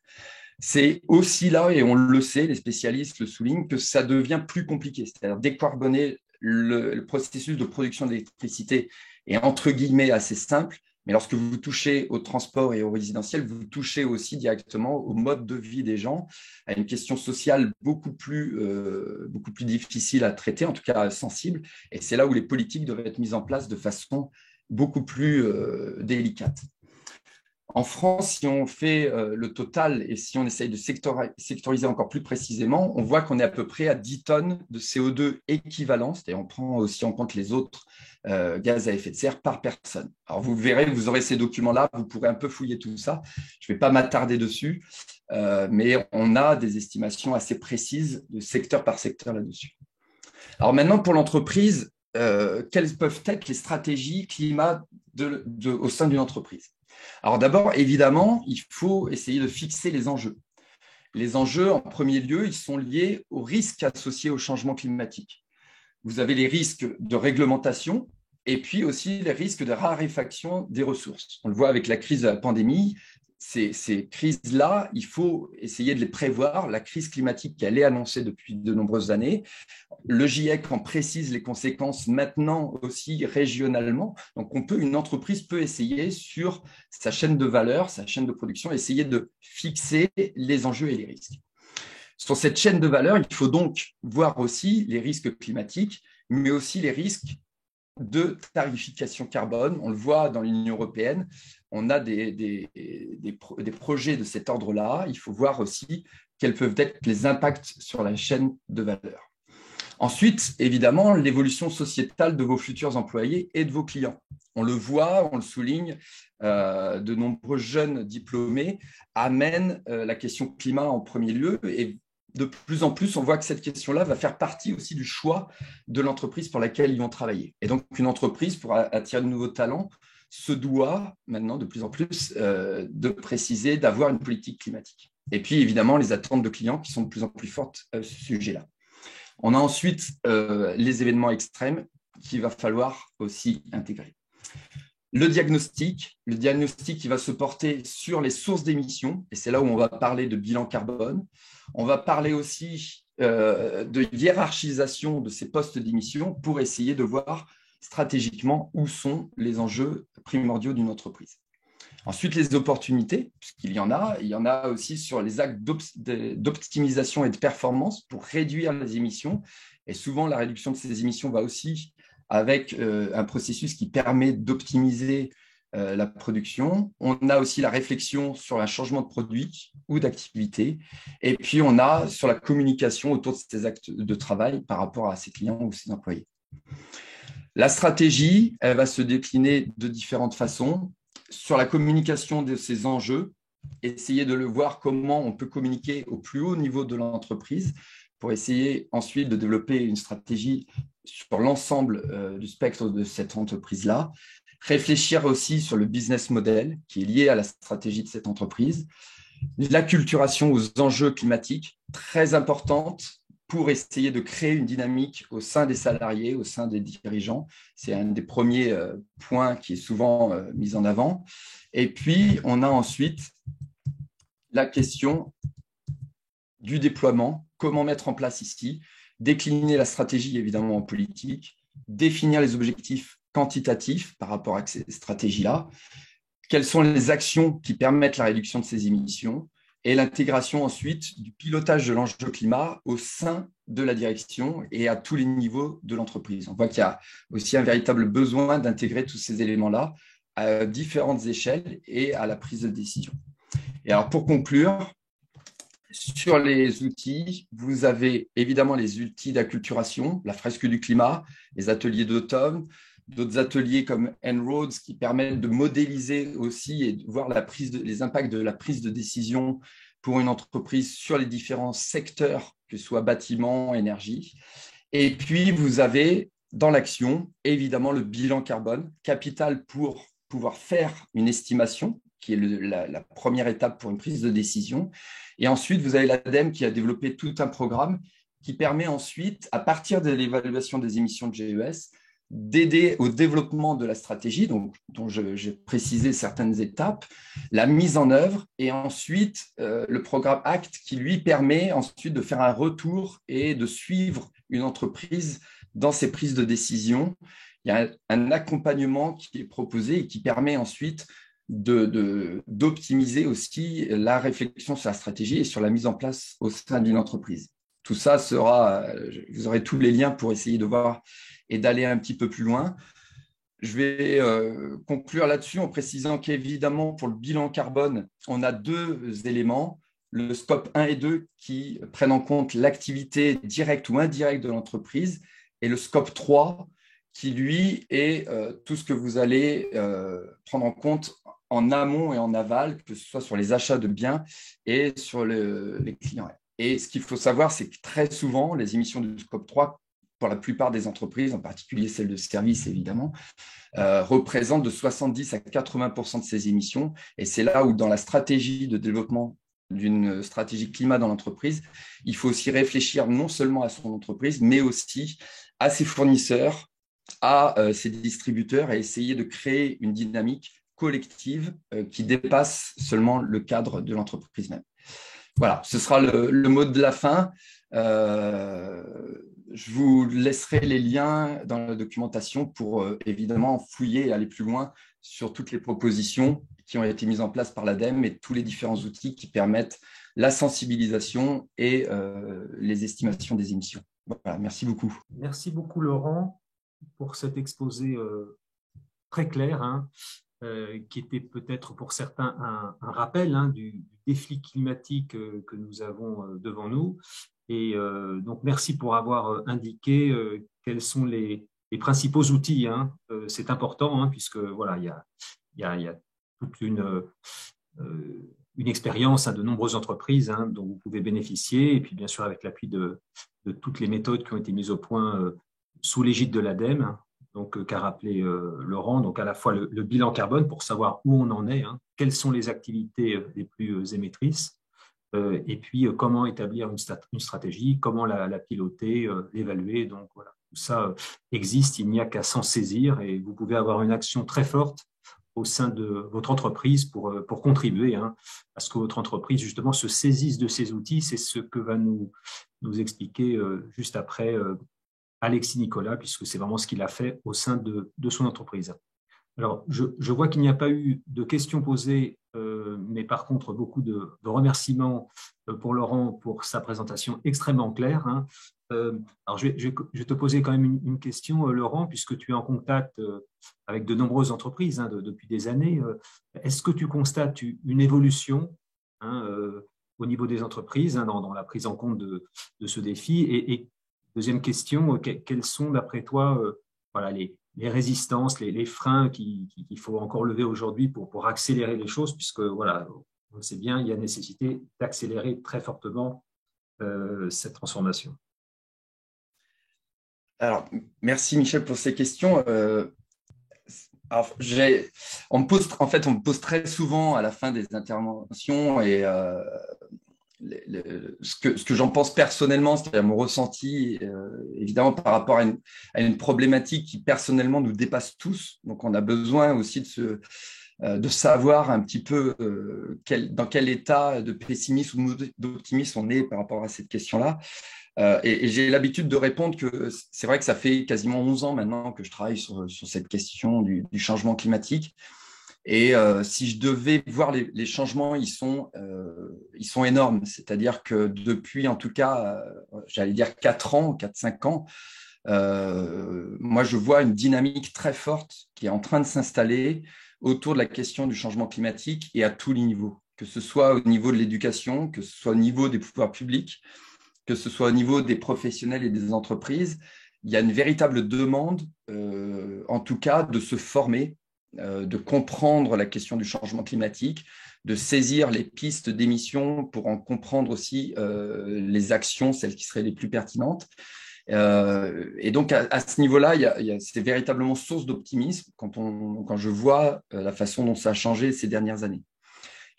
C'est aussi là, et on le sait, les spécialistes le soulignent, que ça devient plus compliqué. C'est-à-dire décarboner le processus de production d'électricité est entre guillemets assez simple. Mais lorsque vous touchez au transport et au résidentiel, vous touchez aussi directement au mode de vie des gens, à une question sociale beaucoup plus difficile à traiter, en tout cas sensible. Et c'est là où les politiques doivent être mises en place de façon beaucoup plus délicate. En France, si on fait le total et si on essaye de sectoriser encore plus précisément, on voit qu'on est à peu près à 10 tonnes de CO2 équivalent, c'est-à-dire on prend aussi en compte les autres gaz à effet de serre par personne. Alors vous verrez, vous aurez ces documents-là, vous pourrez un peu fouiller tout ça. Je ne vais pas m'attarder dessus, mais on a des estimations assez précises de secteur par secteur là-dessus. Alors maintenant, pour l'entreprise, quelles peuvent être les stratégies climat au sein d'une entreprise. Alors d'abord, évidemment, il faut essayer de fixer les enjeux. Les enjeux, en premier lieu, ils sont liés aux risques associés au changement climatique. Vous avez les risques de réglementation et puis aussi les risques de raréfaction des ressources. On le voit avec la crise de la pandémie. Ces crises-là, il faut essayer de les prévoir. La crise climatique, elle est annoncée depuis de nombreuses années. Le GIEC en précise les conséquences maintenant aussi régionalement. Donc, une entreprise peut essayer sur sa chaîne de valeur, sa chaîne de production, essayer de fixer les enjeux et les risques. Sur cette chaîne de valeur, il faut donc voir aussi les risques climatiques, mais aussi les risques de tarification carbone. On le voit dans l'Union européenne, on a des projets de cet ordre-là. Il faut voir aussi quels peuvent être les impacts sur la chaîne de valeur. Ensuite, évidemment, l'évolution sociétale de vos futurs employés et de vos clients. On le voit, on le souligne, de nombreux jeunes diplômés amènent la question climat en premier lieu et de plus en plus, on voit que cette question-là va faire partie aussi du choix de l'entreprise pour laquelle ils vont travailler. Et donc, une entreprise, pour attirer de nouveaux talents, se doit maintenant de plus en plus de préciser, d'avoir une politique climatique. Et puis, évidemment, les attentes de clients qui sont de plus en plus fortes à ce sujet-là. On a ensuite les événements extrêmes qu'il va falloir aussi intégrer. Le diagnostic qui va se porter sur les sources d'émissions, et c'est là où on va parler de bilan carbone. On va parler aussi de hiérarchisation de ces postes d'émission pour essayer de voir stratégiquement où sont les enjeux primordiaux d'une entreprise. Ensuite, les opportunités, puisqu'il y en a aussi sur les actes d'optimisation et de performance pour réduire les émissions. Et souvent, la réduction de ces émissions va aussi avec un processus qui permet d'optimiser la production. On a aussi la réflexion sur un changement de produit ou d'activité. Et puis, on a sur la communication autour de ces actes de travail par rapport à ses clients ou ses employés. La stratégie, elle va se décliner de différentes façons. Sur la communication de ces enjeux, essayer de le voir comment on peut communiquer au plus haut niveau de l'entreprise pour essayer ensuite de développer une stratégie sur l'ensemble du spectre de cette entreprise-là. Réfléchir aussi sur le business model qui est lié à la stratégie de cette entreprise. L'acculturation aux enjeux climatiques, très importante pour essayer de créer une dynamique au sein des salariés, au sein des dirigeants. C'est un des premiers points qui est souvent mis en avant. Et puis, on a ensuite la question du déploiement, comment mettre en place ici, décliner la stratégie évidemment en politique, définir les objectifs quantitatifs par rapport à ces stratégies-là, quelles sont les actions qui permettent la réduction de ces émissions, et l'intégration ensuite du pilotage de l'enjeu climat au sein de la direction et à tous les niveaux de l'entreprise. On voit qu'il y a aussi un véritable besoin d'intégrer tous ces éléments-là à différentes échelles et à la prise de décision. Et alors pour conclure, sur les outils, vous avez évidemment les outils d'acculturation, la fresque du climat, les ateliers d'automne, d'autres ateliers comme En-ROADS qui permettent de modéliser aussi et de voir les impacts de la prise de décision pour une entreprise sur les différents secteurs, que ce soit bâtiment, énergie. Et puis, vous avez dans l'action, évidemment, le bilan carbone, capital pour pouvoir faire une estimation, qui est la première étape pour une prise de décision. Et ensuite, vous avez l'ADEME qui a développé tout un programme qui permet ensuite, à partir de l'évaluation des émissions de GES, d'aider au développement de la stratégie, dont j'ai précisé certaines étapes, la mise en œuvre et ensuite le programme ACT qui lui permet ensuite de faire un retour et de suivre une entreprise dans ses prises de décision. Il y a un accompagnement qui est proposé et qui permet ensuite d'optimiser aussi la réflexion sur la stratégie et sur la mise en place au sein d'une entreprise. Tout ça vous aurez tous les liens pour essayer de voir et d'aller un petit peu plus loin. Je vais conclure là-dessus en précisant qu'évidemment, pour le bilan carbone, on a deux éléments, le scope 1 et 2 qui prennent en compte l'activité directe ou indirecte de l'entreprise et le scope 3 qui, lui, est tout ce que vous allez prendre en compte en amont et en aval, que ce soit sur les achats de biens et sur les clients. Et ce qu'il faut savoir, c'est que très souvent, les émissions du scope 3 pour la plupart des entreprises, en particulier celles de services évidemment, représentent de 70 à 80% de ces émissions. Et c'est là où, dans la stratégie de développement d'une stratégie climat dans l'entreprise, il faut aussi réfléchir non seulement à son entreprise, mais aussi à ses fournisseurs, à ses distributeurs, et essayer de créer une dynamique collective qui dépasse seulement le cadre de l'entreprise même. Voilà, ce sera le mot de la fin. Je vous laisserai les liens dans la documentation pour évidemment fouiller et aller plus loin sur toutes les propositions qui ont été mises en place par l'ADEME et tous les différents outils qui permettent la sensibilisation et les estimations des émissions. Voilà, merci beaucoup. Merci beaucoup Laurent pour cet exposé très clair, hein, qui était peut-être pour certains un rappel du défi climatique que nous avons devant nous. Et donc, merci pour avoir indiqué quels sont les principaux outils. Hein. C'est important, hein, puisque voilà, il y a toute une expérience, hein, de nombreuses entreprises, hein, dont vous pouvez bénéficier. Et puis, bien sûr, avec l'appui de toutes les méthodes qui ont été mises au point sous l'égide de l'ADEME, hein, donc qu'a rappelé Laurent, donc à la fois le bilan carbone pour savoir où on en est, hein, quelles sont les activités les plus émettrices, et puis comment établir une stratégie, comment la piloter, l'évaluer. Donc voilà, tout ça existe, il n'y a qu'à s'en saisir et vous pouvez avoir une action très forte au sein de votre entreprise pour contribuer, hein, à ce que votre entreprise justement se saisisse de ces outils. C'est ce que va nous expliquer juste après Alexis Nicolas, puisque c'est vraiment ce qu'il a fait au sein de son entreprise. Alors, je vois qu'il n'y a pas eu de questions posées, mais par contre, beaucoup de remerciements pour Laurent pour sa présentation extrêmement claire. Hein. Alors, je vais te poser quand même une question, Laurent, puisque tu es en contact avec de nombreuses entreprises, hein, depuis des années. Est-ce que tu constates une évolution, hein, au niveau des entreprises, hein, dans la prise en compte de ce défi? Et deuxième question, quels sont, d'après toi, voilà, les résistances, les freins qu'il faut encore lever aujourd'hui pour accélérer les choses, puisque voilà, on sait bien, il y a nécessité d'accélérer très fortement cette transformation. Alors, merci Michel pour ces questions. Alors, on me pose très souvent à la fin des interventions et ce que j'en pense personnellement, c'est-à-dire mon ressenti, évidemment, par rapport à une problématique qui personnellement nous dépasse tous. Donc, on a besoin aussi de savoir un petit peu dans quel état de pessimisme ou d'optimisme on est par rapport à cette question-là. Et j'ai l'habitude de répondre que c'est vrai que ça fait quasiment 11 ans maintenant que je travaille sur cette question du changement climatique. Et si je devais voir les changements, ils sont énormes. C'est-à-dire que depuis, en tout cas, j'allais dire 4-5 ans, moi, je vois une dynamique très forte qui est en train de s'installer autour de la question du changement climatique et à tous les niveaux, que ce soit au niveau de l'éducation, que ce soit au niveau des pouvoirs publics, que ce soit au niveau des professionnels et des entreprises. Il y a une véritable demande, en tout cas, de se former, de comprendre la question du changement climatique, de saisir les pistes d'émissions pour en comprendre aussi les actions, celles qui seraient les plus pertinentes. Et donc, à ce niveau-là, c'est véritablement source d'optimisme quand je vois la façon dont ça a changé ces dernières années.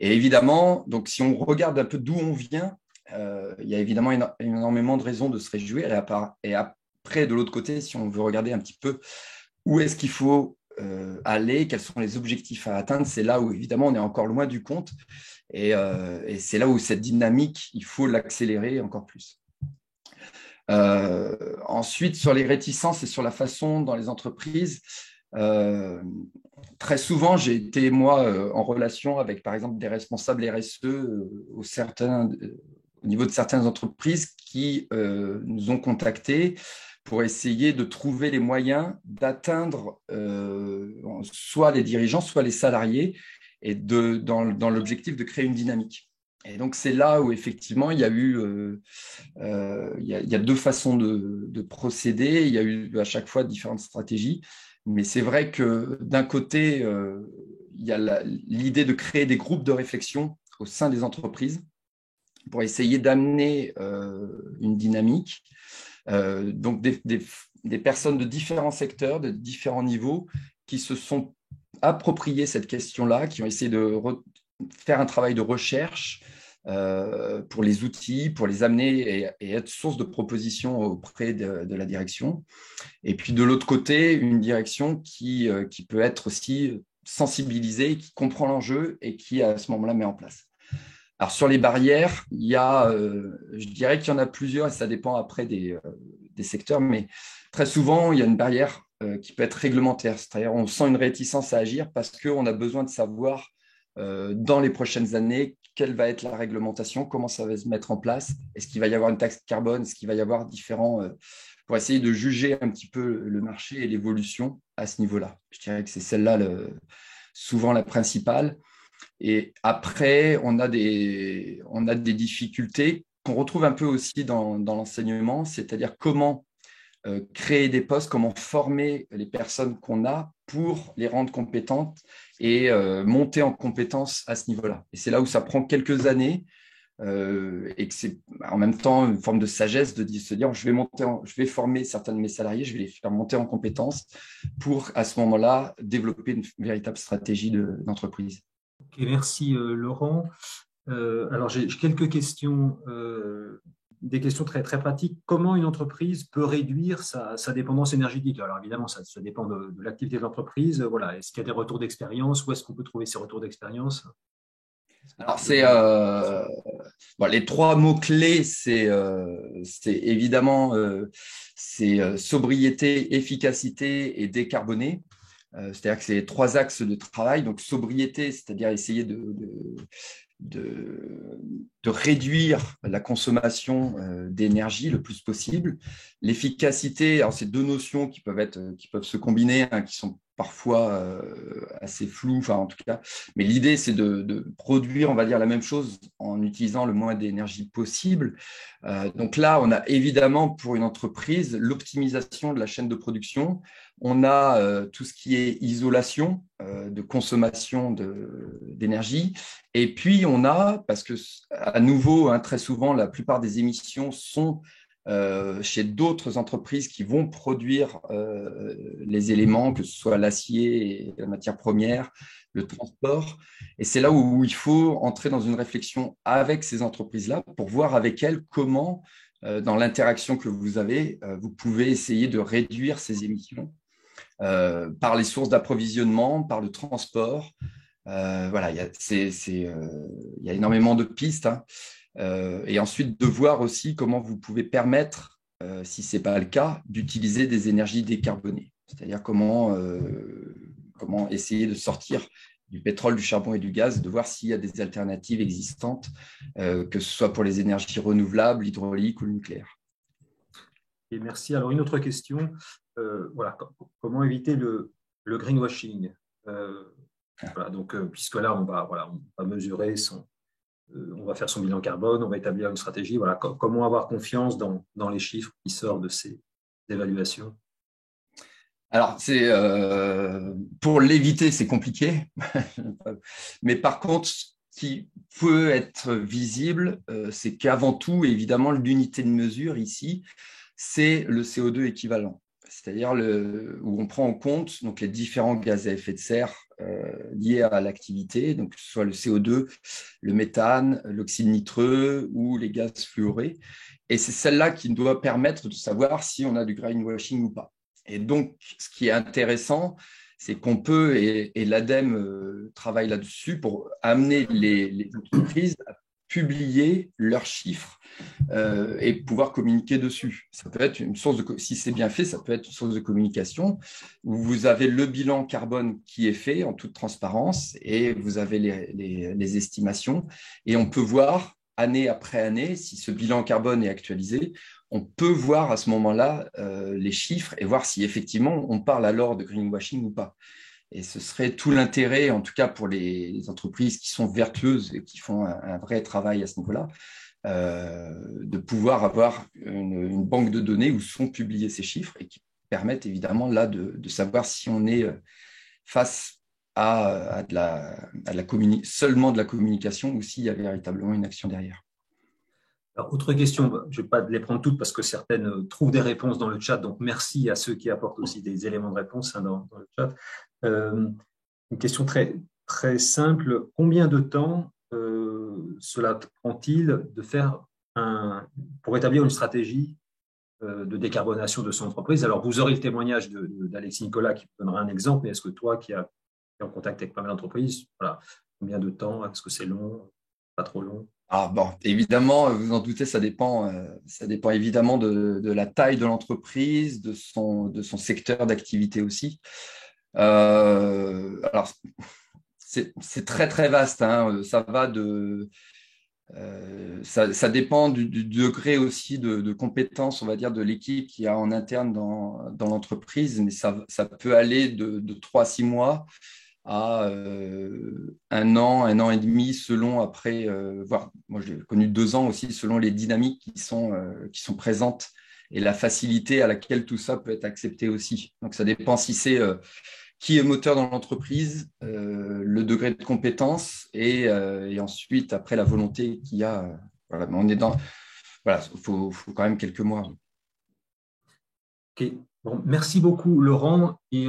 Et évidemment, donc, si on regarde un peu d'où on vient, il y a évidemment énormément de raisons de se réjouir. Et après, de l'autre côté, si on veut regarder un petit peu où est-ce qu'il faut aller, quels sont les objectifs à atteindre, c'est là où évidemment on est encore loin du compte. Et c'est là où cette dynamique, il faut l'accélérer encore plus. Ensuite, sur les réticences et sur la façon dans les entreprises, très souvent, j'ai été, moi, en relation avec, par exemple, des responsables RSE au niveau de certaines entreprises qui nous ont contactés pour essayer de trouver les moyens d'atteindre soit les dirigeants, soit les salariés, et dans l'objectif de créer une dynamique. Et donc, c'est là où, effectivement, il y a eu il y a deux façons de procéder. Il y a eu à chaque fois différentes stratégies. Mais c'est vrai que d'un côté, il y a l'idée de créer des groupes de réflexion au sein des entreprises pour essayer d'amener une dynamique. Donc des personnes de différents secteurs, de différents niveaux, qui se sont appropriés cette question-là, qui ont essayé de faire un travail de recherche pour les outils, pour les amener et être source de propositions auprès de la direction. Et puis de l'autre côté, une direction qui peut être aussi sensibilisée, qui comprend l'enjeu et qui à ce moment-là met en place. Alors sur les barrières, je dirais qu'il y en a plusieurs et ça dépend après des secteurs, mais très souvent, il y a une barrière qui peut être réglementaire, c'est-à-dire on sent une réticence à agir parce qu'on a besoin de savoir dans les prochaines années quelle va être la réglementation, comment ça va se mettre en place, est-ce qu'il va y avoir une taxe carbone, est-ce qu'il va y avoir différents... pour essayer de juger un petit peu le marché et l'évolution à ce niveau-là. Je dirais que c'est celle-là souvent la principale. Et après, on a des difficultés qu'on retrouve un peu aussi dans l'enseignement, c'est-à-dire comment créer des postes, comment former les personnes qu'on a pour les rendre compétentes et monter en compétences à ce niveau-là. Et c'est là où ça prend quelques années et que c'est en même temps une forme de sagesse de se dire je vais former certains de mes salariés, je vais les faire monter en compétences pour à ce moment-là développer une véritable stratégie d'entreprise. Okay, merci Laurent. Alors j'ai quelques questions, des questions très, très pratiques. Comment une entreprise peut réduire sa dépendance énergétique? Alors évidemment, ça dépend de l'activité de l'entreprise. Voilà. Est-ce qu'il y a des retours d'expérience? Où est-ce qu'on peut trouver ces retours d'expérience? Alors les trois mots-clés, c'est évidemment sobriété, efficacité et décarboné. C'est-à-dire que c'est trois axes de travail. Donc sobriété, c'est-à-dire essayer de réduire la consommation d'énergie le plus possible. L'efficacité, alors c'est deux notions qui peuvent se combiner, hein, qui sont parfois assez floues, enfin en tout cas, mais l'idée c'est de produire, on va dire, la même chose en utilisant le moins d'énergie possible. Donc là, on a évidemment pour une entreprise l'optimisation de la chaîne de production. On a tout ce qui est isolation de consommation d'énergie. Et puis, on a, parce que à nouveau, hein, très souvent, la plupart des émissions sont chez d'autres entreprises qui vont produire les éléments, que ce soit l'acier, la matière première, le transport. Et c'est là où il faut entrer dans une réflexion avec ces entreprises-là pour voir avec elles comment, dans l'interaction que vous avez, vous pouvez essayer de réduire ces émissions par les sources d'approvisionnement, par le transport. Voilà, il y a énormément de pistes. Hein. Et ensuite, de voir aussi comment vous pouvez permettre, si ce n'est pas le cas, d'utiliser des énergies décarbonées. C'est-à-dire comment essayer de sortir du pétrole, du charbon et du gaz, de voir s'il y a des alternatives existantes, que ce soit pour les énergies renouvelables, hydrauliques ou nucléaires. Et merci. Alors, une autre question. Voilà, comment éviter le greenwashing? Voilà, donc, puisque là, on va mesurer on va faire son bilan carbone, on va établir une stratégie. Voilà, comment avoir confiance dans les chiffres qui sortent de ces évaluations? Alors, pour l'éviter, c'est compliqué. Mais par contre, ce qui peut être visible, c'est qu'avant tout, évidemment, l'unité de mesure ici, c'est le CO2 équivalent. C'est-à-dire où on prend en compte donc, les différents gaz à effet de serre liés à l'activité, donc que ce soit le CO2, le méthane, l'oxyde nitreux ou les gaz fluorés. Et c'est celle-là qui doit permettre de savoir si on a du greenwashing ou pas. Et donc, ce qui est intéressant, c'est qu'on peut, et l'ADEME travaille là-dessus, pour amener les entreprises à publier leurs chiffres et pouvoir communiquer dessus. Ça peut être une source si c'est bien fait, ça peut être une source de communication où vous avez le bilan carbone qui est fait en toute transparence et vous avez les estimations et on peut voir année après année si ce bilan carbone est actualisé. On peut voir à ce moment-là les chiffres et voir si effectivement on parle alors de greenwashing ou pas. Et ce serait tout l'intérêt, en tout cas pour les entreprises qui sont vertueuses et qui font un vrai travail à ce niveau-là, de pouvoir avoir une banque de données où sont publiés ces chiffres et qui permettent évidemment là de savoir si on est face à seulement de la communication ou s'il y a véritablement une action derrière. Alors, autre question, je ne vais pas les prendre toutes parce que certaines trouvent des réponses dans le chat, donc merci à ceux qui apportent aussi des éléments de réponse dans le chat. Une question très, très simple, combien de temps cela prend-il de faire pour établir une stratégie de décarbonation de son entreprise? Alors, vous aurez le témoignage d'Alexis Nicolas qui vous donnera un exemple, mais est-ce que toi qui es en contact avec pas mal d'entreprises, voilà, combien de temps? Est-ce que c'est long, pas trop long? Alors bon, évidemment, vous en doutez, ça dépend évidemment de la taille de l'entreprise, de son secteur d'activité aussi. Alors, c'est très, très vaste, hein. Ça va ça dépend du degré aussi de compétence, on va dire, de l'équipe qu'il y a en interne dans l'entreprise, mais ça peut aller de 3 à 6 mois à 1 an et demi, selon après, voire moi j'ai connu 2 ans aussi, selon les dynamiques qui sont présentes et la facilité à laquelle tout ça peut être accepté aussi. Donc ça dépend si c'est qui est moteur dans l'entreprise, le degré de compétence et ensuite après la volonté qu'il y a. Voilà, mais on est dans. Voilà, il faut quand même quelques mois. Ok. Bon, merci beaucoup Laurent et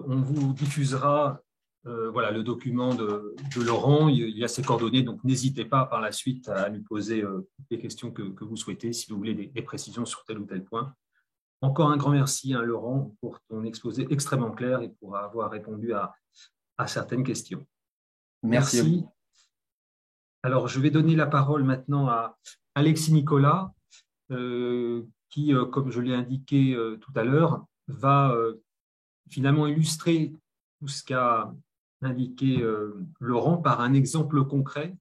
on vous diffusera voilà, le document de Laurent, il y a ses coordonnées, donc n'hésitez pas par la suite à lui poser toutes les questions que vous souhaitez, si vous voulez des précisions sur tel ou tel point. Encore un grand merci, hein, Laurent, pour ton exposé extrêmement clair et pour avoir répondu à certaines questions. Merci. Alors, je vais donner la parole maintenant à Alexis Nicolas, qui, comme je l'ai indiqué tout à l'heure, va finalement illustrer tout ce qu'a indiqué Laurent par un exemple concret.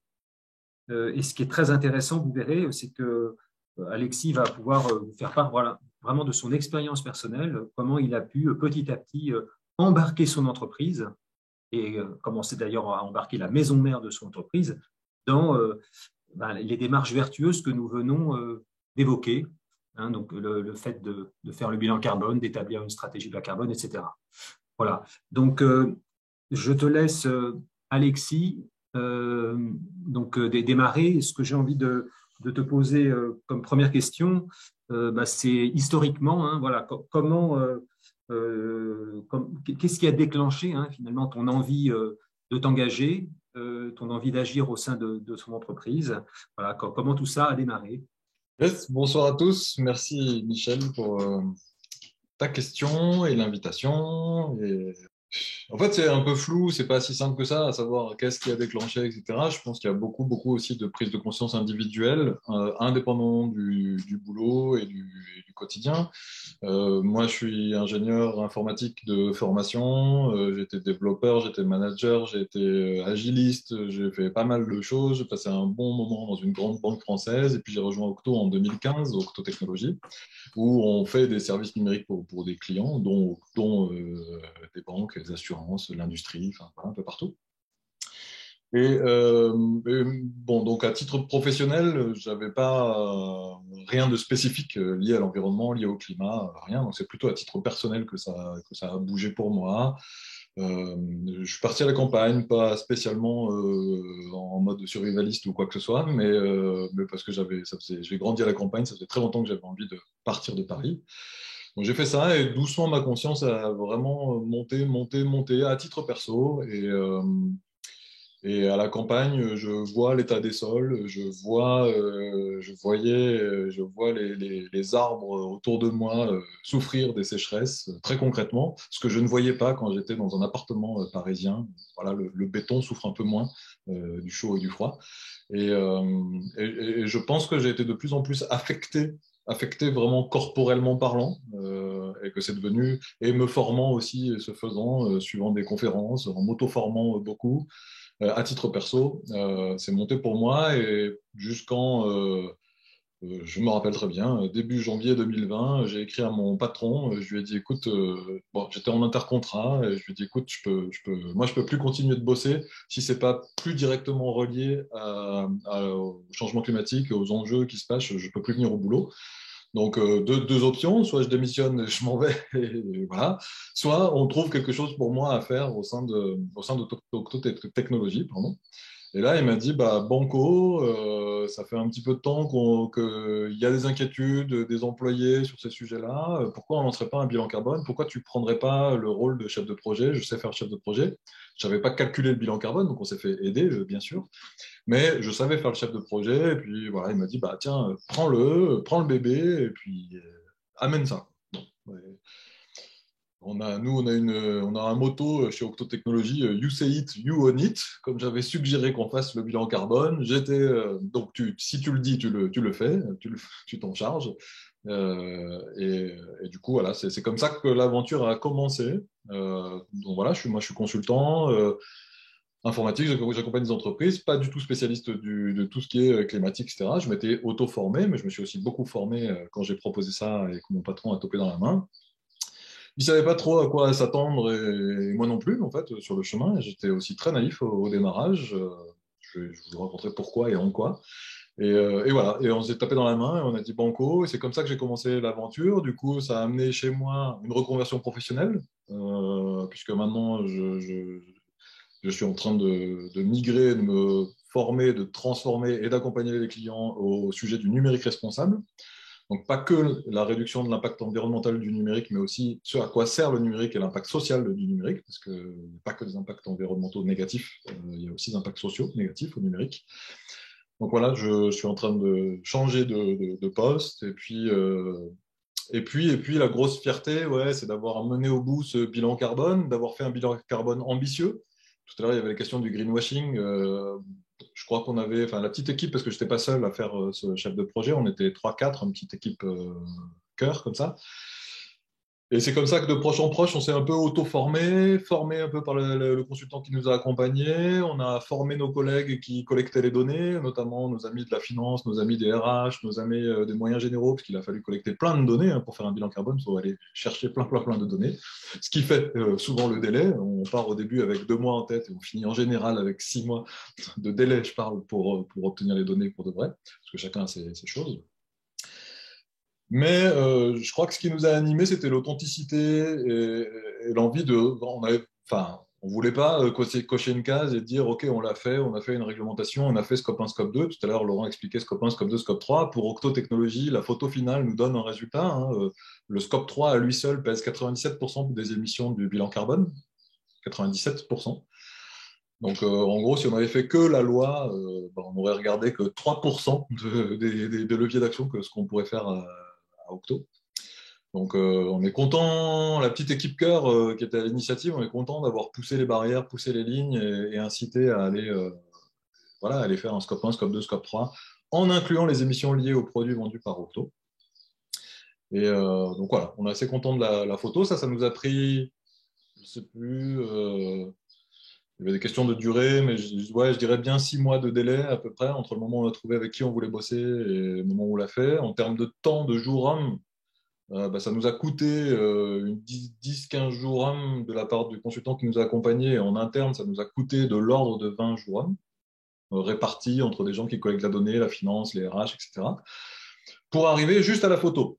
Et ce qui est très intéressant, vous verrez, c'est que Alexis va pouvoir vous faire part vraiment de son expérience personnelle, comment il a pu petit à petit embarquer son entreprise et commencer d'ailleurs à embarquer la maison mère de son entreprise dans les démarches vertueuses que nous venons d'évoquer. Hein, donc le fait de faire le bilan carbone, d'établir une stratégie bas carbone, etc. Voilà. Donc, je te laisse, Alexis, démarrer. Ce que j'ai envie de te poser comme première question, c'est historiquement, hein, voilà, qu'est-ce qui a déclenché finalement ton envie de t'engager, ton envie d'agir au sein de ton entreprise. Voilà, comment tout ça a démarré? Yes, bonsoir à tous. Merci Michel pour ta question et l'invitation. En fait, c'est un peu flou, c'est pas si simple que ça, à savoir qu'est-ce qui a déclenché, etc. Je pense qu'il y a beaucoup, beaucoup aussi de prise de conscience individuelle, indépendamment du boulot et du quotidien. Moi, je suis ingénieur informatique de formation, j'étais développeur, j'étais manager, j'ai été agiliste, j'ai fait pas mal de choses, j'ai passé un bon moment dans une grande banque française, et puis j'ai rejoint Octo en 2015, Octo Technologies, où on fait des services numériques pour des clients, dont des banques, des assurances, l'industrie, enfin, voilà, un peu partout. Et bon, donc à titre professionnel, j'avais pas rien de spécifique lié à l'environnement, lié au climat, rien. Donc c'est plutôt à titre personnel que ça a bougé pour moi. Je suis parti à la campagne, pas spécialement en mode survivaliste ou quoi que ce soit, mais parce que j'ai grandi à la campagne, ça faisait très longtemps que j'avais envie de partir de Paris. Donc j'ai fait ça et doucement ma conscience a vraiment monté à titre perso et à la campagne, je vois l'état des sols, je vois les arbres autour de moi souffrir des sécheresses très concrètement, ce que je ne voyais pas quand j'étais dans un appartement parisien. Voilà, le béton souffre un peu moins du chaud et du froid. Et je pense que j'ai été de plus en plus affecté vraiment corporellement parlant, et que c'est devenu, et me formant aussi, ce faisant, suivant des conférences, en m'auto-formant beaucoup. À titre perso, c'est monté pour moi et jusqu'en, je me rappelle très bien, début janvier 2020, j'ai écrit à mon patron, je lui ai dit, écoute, bon, j'étais en intercontrat, et je lui ai dit, écoute, moi je peux plus continuer de bosser si c'est pas plus directement relié au changement climatique, aux enjeux qui se passent, je peux plus venir au boulot. Donc, deux options, soit je démissionne et je m'en vais, et voilà, soit on trouve quelque chose pour moi à faire au sein de Octo Technologies, pardon. Et là, il m'a dit, bah, Banco, ça fait un petit peu de temps qu'il y a des inquiétudes des employés sur ces sujets-là. Pourquoi on ne lancerait pas un bilan carbone? Pourquoi tu ne prendrais pas le rôle de chef de projet? Je sais faire chef de projet. Je n'avais pas calculé le bilan carbone, donc on s'est fait aider, bien sûr. Mais je savais faire le chef de projet. Et puis, voilà, il m'a dit, bah, tiens, prends le bébé, et puis amène ça. Bon, ouais. On a un motto chez Octo Technologies, You say it, you own it. Comme j'avais suggéré qu'on fasse le bilan carbone, donc si tu le dis, tu le fais, tu t'en charges. Et du coup, voilà, c'est comme ça que l'aventure a commencé. Donc voilà, moi, je suis consultant informatique, j'accompagne des entreprises, pas du tout spécialiste de tout ce qui est climatique, etc. Je m'étais auto-formé, mais je me suis aussi beaucoup formé quand j'ai proposé ça et que mon patron a topé dans la main. Il ne savait pas trop à quoi s'attendre et moi non plus, en fait, sur le chemin. J'étais aussi très naïf au démarrage. Je vous raconterai pourquoi et en quoi. Et voilà, et on s'est tapé dans la main et on a dit banco. Et c'est comme ça que j'ai commencé l'aventure. Du coup, ça a amené chez moi une reconversion professionnelle, puisque maintenant, je suis en train de migrer, de me former, de transformer et d'accompagner les clients au sujet du numérique responsable. Donc, pas que la réduction de l'impact environnemental du numérique, mais aussi ce à quoi sert le numérique et l'impact social du numérique, parce qu'il n'y a pas que des impacts environnementaux négatifs, il y a aussi des impacts sociaux négatifs au numérique. Donc voilà, je suis en train de changer de poste, et puis la grosse fierté, ouais, c'est d'avoir mené au bout ce bilan carbone, d'avoir fait un bilan carbone ambitieux. Tout à l'heure, il y avait la question du greenwashing. Je crois qu'on avait, enfin, la petite équipe, parce que je n'étais pas seul à faire ce chef de projet, on était 3-4, une petite équipe cœur comme ça. Et c'est comme ça que de proche en proche, on s'est un peu auto-formé, formé un peu par le consultant qui nous a accompagnés. On a formé nos collègues qui collectaient les données, notamment nos amis de la finance, nos amis des RH, nos amis des moyens généraux, parce qu'il a fallu collecter plein de données pour faire un bilan carbone. Il faut aller chercher plein de données. Ce qui fait souvent le délai. On part au début avec 2 mois en tête et on finit en général avec 6 mois de délai, je parle, pour obtenir les données pour de vrai, parce que chacun a ses choses. Mais je crois que ce qui nous a animés, c'était l'authenticité et l'envie de. On voulait pas cocher une case et dire OK, on l'a fait, on a fait une réglementation, on a fait Scope 1, Scope 2. Tout à l'heure, Laurent expliquait Scope 1, Scope 2, Scope 3. Pour Octo Technologies, la photo finale nous donne un résultat. Hein. Le Scope 3 à lui seul pèse 97% des émissions du bilan carbone. 97%. Donc, en gros, si on avait fait que la loi, on aurait regardé que 3% des leviers d'action que ce qu'on pourrait faire à Octo. Donc on est content, la petite équipe cœur qui était à l'initiative, on est content d'avoir poussé les barrières, poussé les lignes et incité à aller faire un scope 1, scope 2, scope 3, en incluant les émissions liées aux produits vendus par Octo. Et donc voilà, on est assez content de la photo. Ça nous a pris, je ne sais plus, il y avait des questions de durée, mais je dirais bien 6 mois de délai à peu près, entre le moment où on a trouvé avec qui on voulait bosser et le moment où on l'a fait. En termes de temps, de jours hommes, ça nous a coûté 10-15 jours hommes de la part du consultant qui nous a accompagnés. Et en interne, ça nous a coûté de l'ordre de 20 jours hommes, répartis entre des gens qui collectent la donnée, la finance, les RH, etc., pour arriver juste à la photo.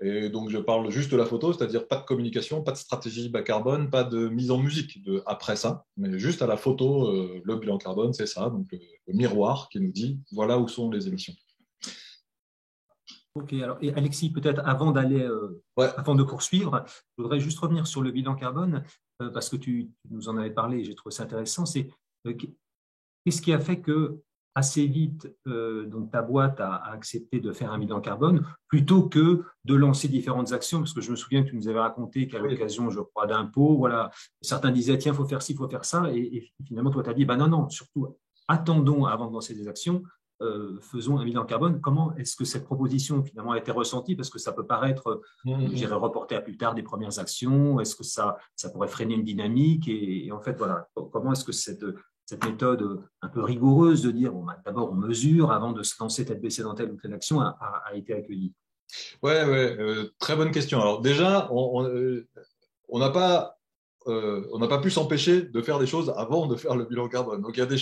Et donc, je parle juste de la photo, c'est-à-dire pas de communication, pas de stratégie bas carbone, pas de mise en musique après ça, mais juste à la photo, le bilan carbone, c'est ça, donc le miroir qui nous dit voilà où sont les émissions. Ok, alors et Alexis, peut-être avant de poursuivre, je voudrais juste revenir sur le bilan carbone, parce que tu nous en avais parlé et j'ai trouvé ça intéressant. C'est qu'est-ce qui a fait que assez vite, donc ta boîte a accepté de faire un bilan carbone plutôt que de lancer différentes actions, parce que je me souviens que tu nous avais raconté qu'à l'occasion, je crois, d'impôts, voilà, certains disaient tiens, il faut faire ci, il faut faire ça, et finalement, toi, tu as dit non, surtout, attendons avant de lancer des actions. Faisons un bilan carbone. Comment est-ce que cette proposition finalement a été ressentie? Parce que ça peut paraître, j'irais reporter à plus tard des premières actions. Est-ce que ça pourrait freiner une dynamique? Et en fait, voilà, comment est-ce que cette méthode un peu rigoureuse de dire d'abord on mesure avant de se lancer tête baissée dans telle ou telle action a été accueillie? Ouais, très bonne question. Alors déjà, on n'a pas pu s'empêcher de faire des choses avant de faire le bilan carbone. Donc, il y a des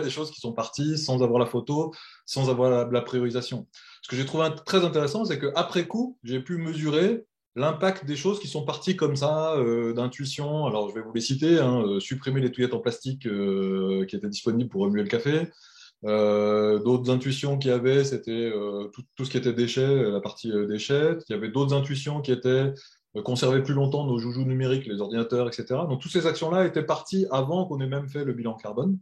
choses qui sont parties sans avoir la photo, sans avoir la priorisation. Ce que j'ai trouvé très intéressant, c'est qu'après coup, j'ai pu mesurer l'impact des choses qui sont parties comme ça, d'intuition. Alors, je vais vous les citer, hein, supprimer les touillettes en plastique qui étaient disponibles pour remuer le café. D'autres intuitions qu'il y avait, c'était tout ce qui était déchets, la partie déchets. Il y avait d'autres intuitions qui étaient conserver plus longtemps nos joujoux numériques, les ordinateurs, etc. Donc, toutes ces actions-là étaient parties avant qu'on ait même fait le bilan carbone.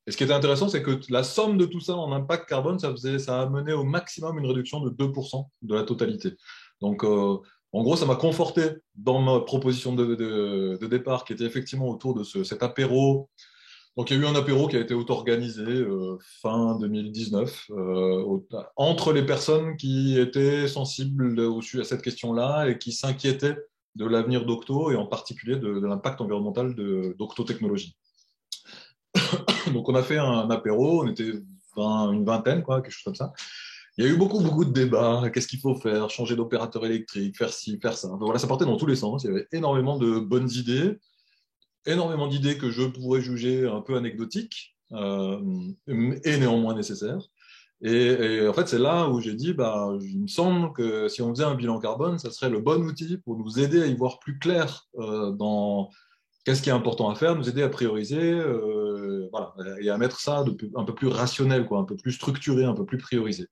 Et ce qui était intéressant, c'est que la somme de tout ça en impact carbone, ça a amené au maximum une réduction de 2% de la totalité. Donc, en gros, ça m'a conforté dans ma proposition de départ, qui était effectivement autour de cet apéro. Donc, il y a eu un apéro qui a été auto-organisé fin 2019 entre les personnes qui étaient sensibles à cette question-là et qui s'inquiétaient de l'avenir d'Octo et en particulier de l'impact environnemental d'Octo Technologies. Donc, on a fait un apéro, on était une vingtaine, quoi, quelque chose comme ça. Il y a eu beaucoup de débats. Qu'est-ce qu'il faut faire? Changer d'opérateur électrique, faire ci, faire ça. Enfin, voilà, ça partait dans tous les sens. Il y avait énormément de bonnes idées, énormément d'idées que je pourrais juger un peu anecdotiques et néanmoins nécessaires. Et en fait, c'est là où j'ai dit, il me semble que si on faisait un bilan carbone, ça serait le bon outil pour nous aider à y voir plus clair dans qu'est-ce qui est important à faire, nous aider à prioriser, voilà, et à mettre ça un peu plus rationnel, quoi, un peu plus structuré, un peu plus priorisé.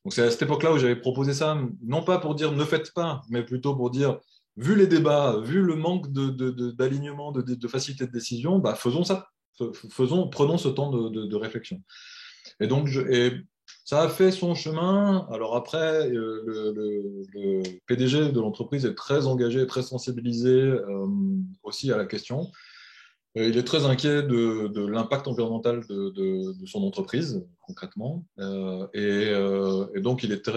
Donc c'est à cette époque-là où j'avais proposé ça, non pas pour dire ne faites pas, mais plutôt pour dire, vu les débats, vu le manque d'alignement, de facilité de décision, faisons ça, prenons ce temps de réflexion. Et donc, ça a fait son chemin. Alors après, le PDG de l'entreprise est très engagé, très sensibilisé aussi à la question. Il est très inquiet de l'impact environnemental de son entreprise, concrètement. Et donc, il est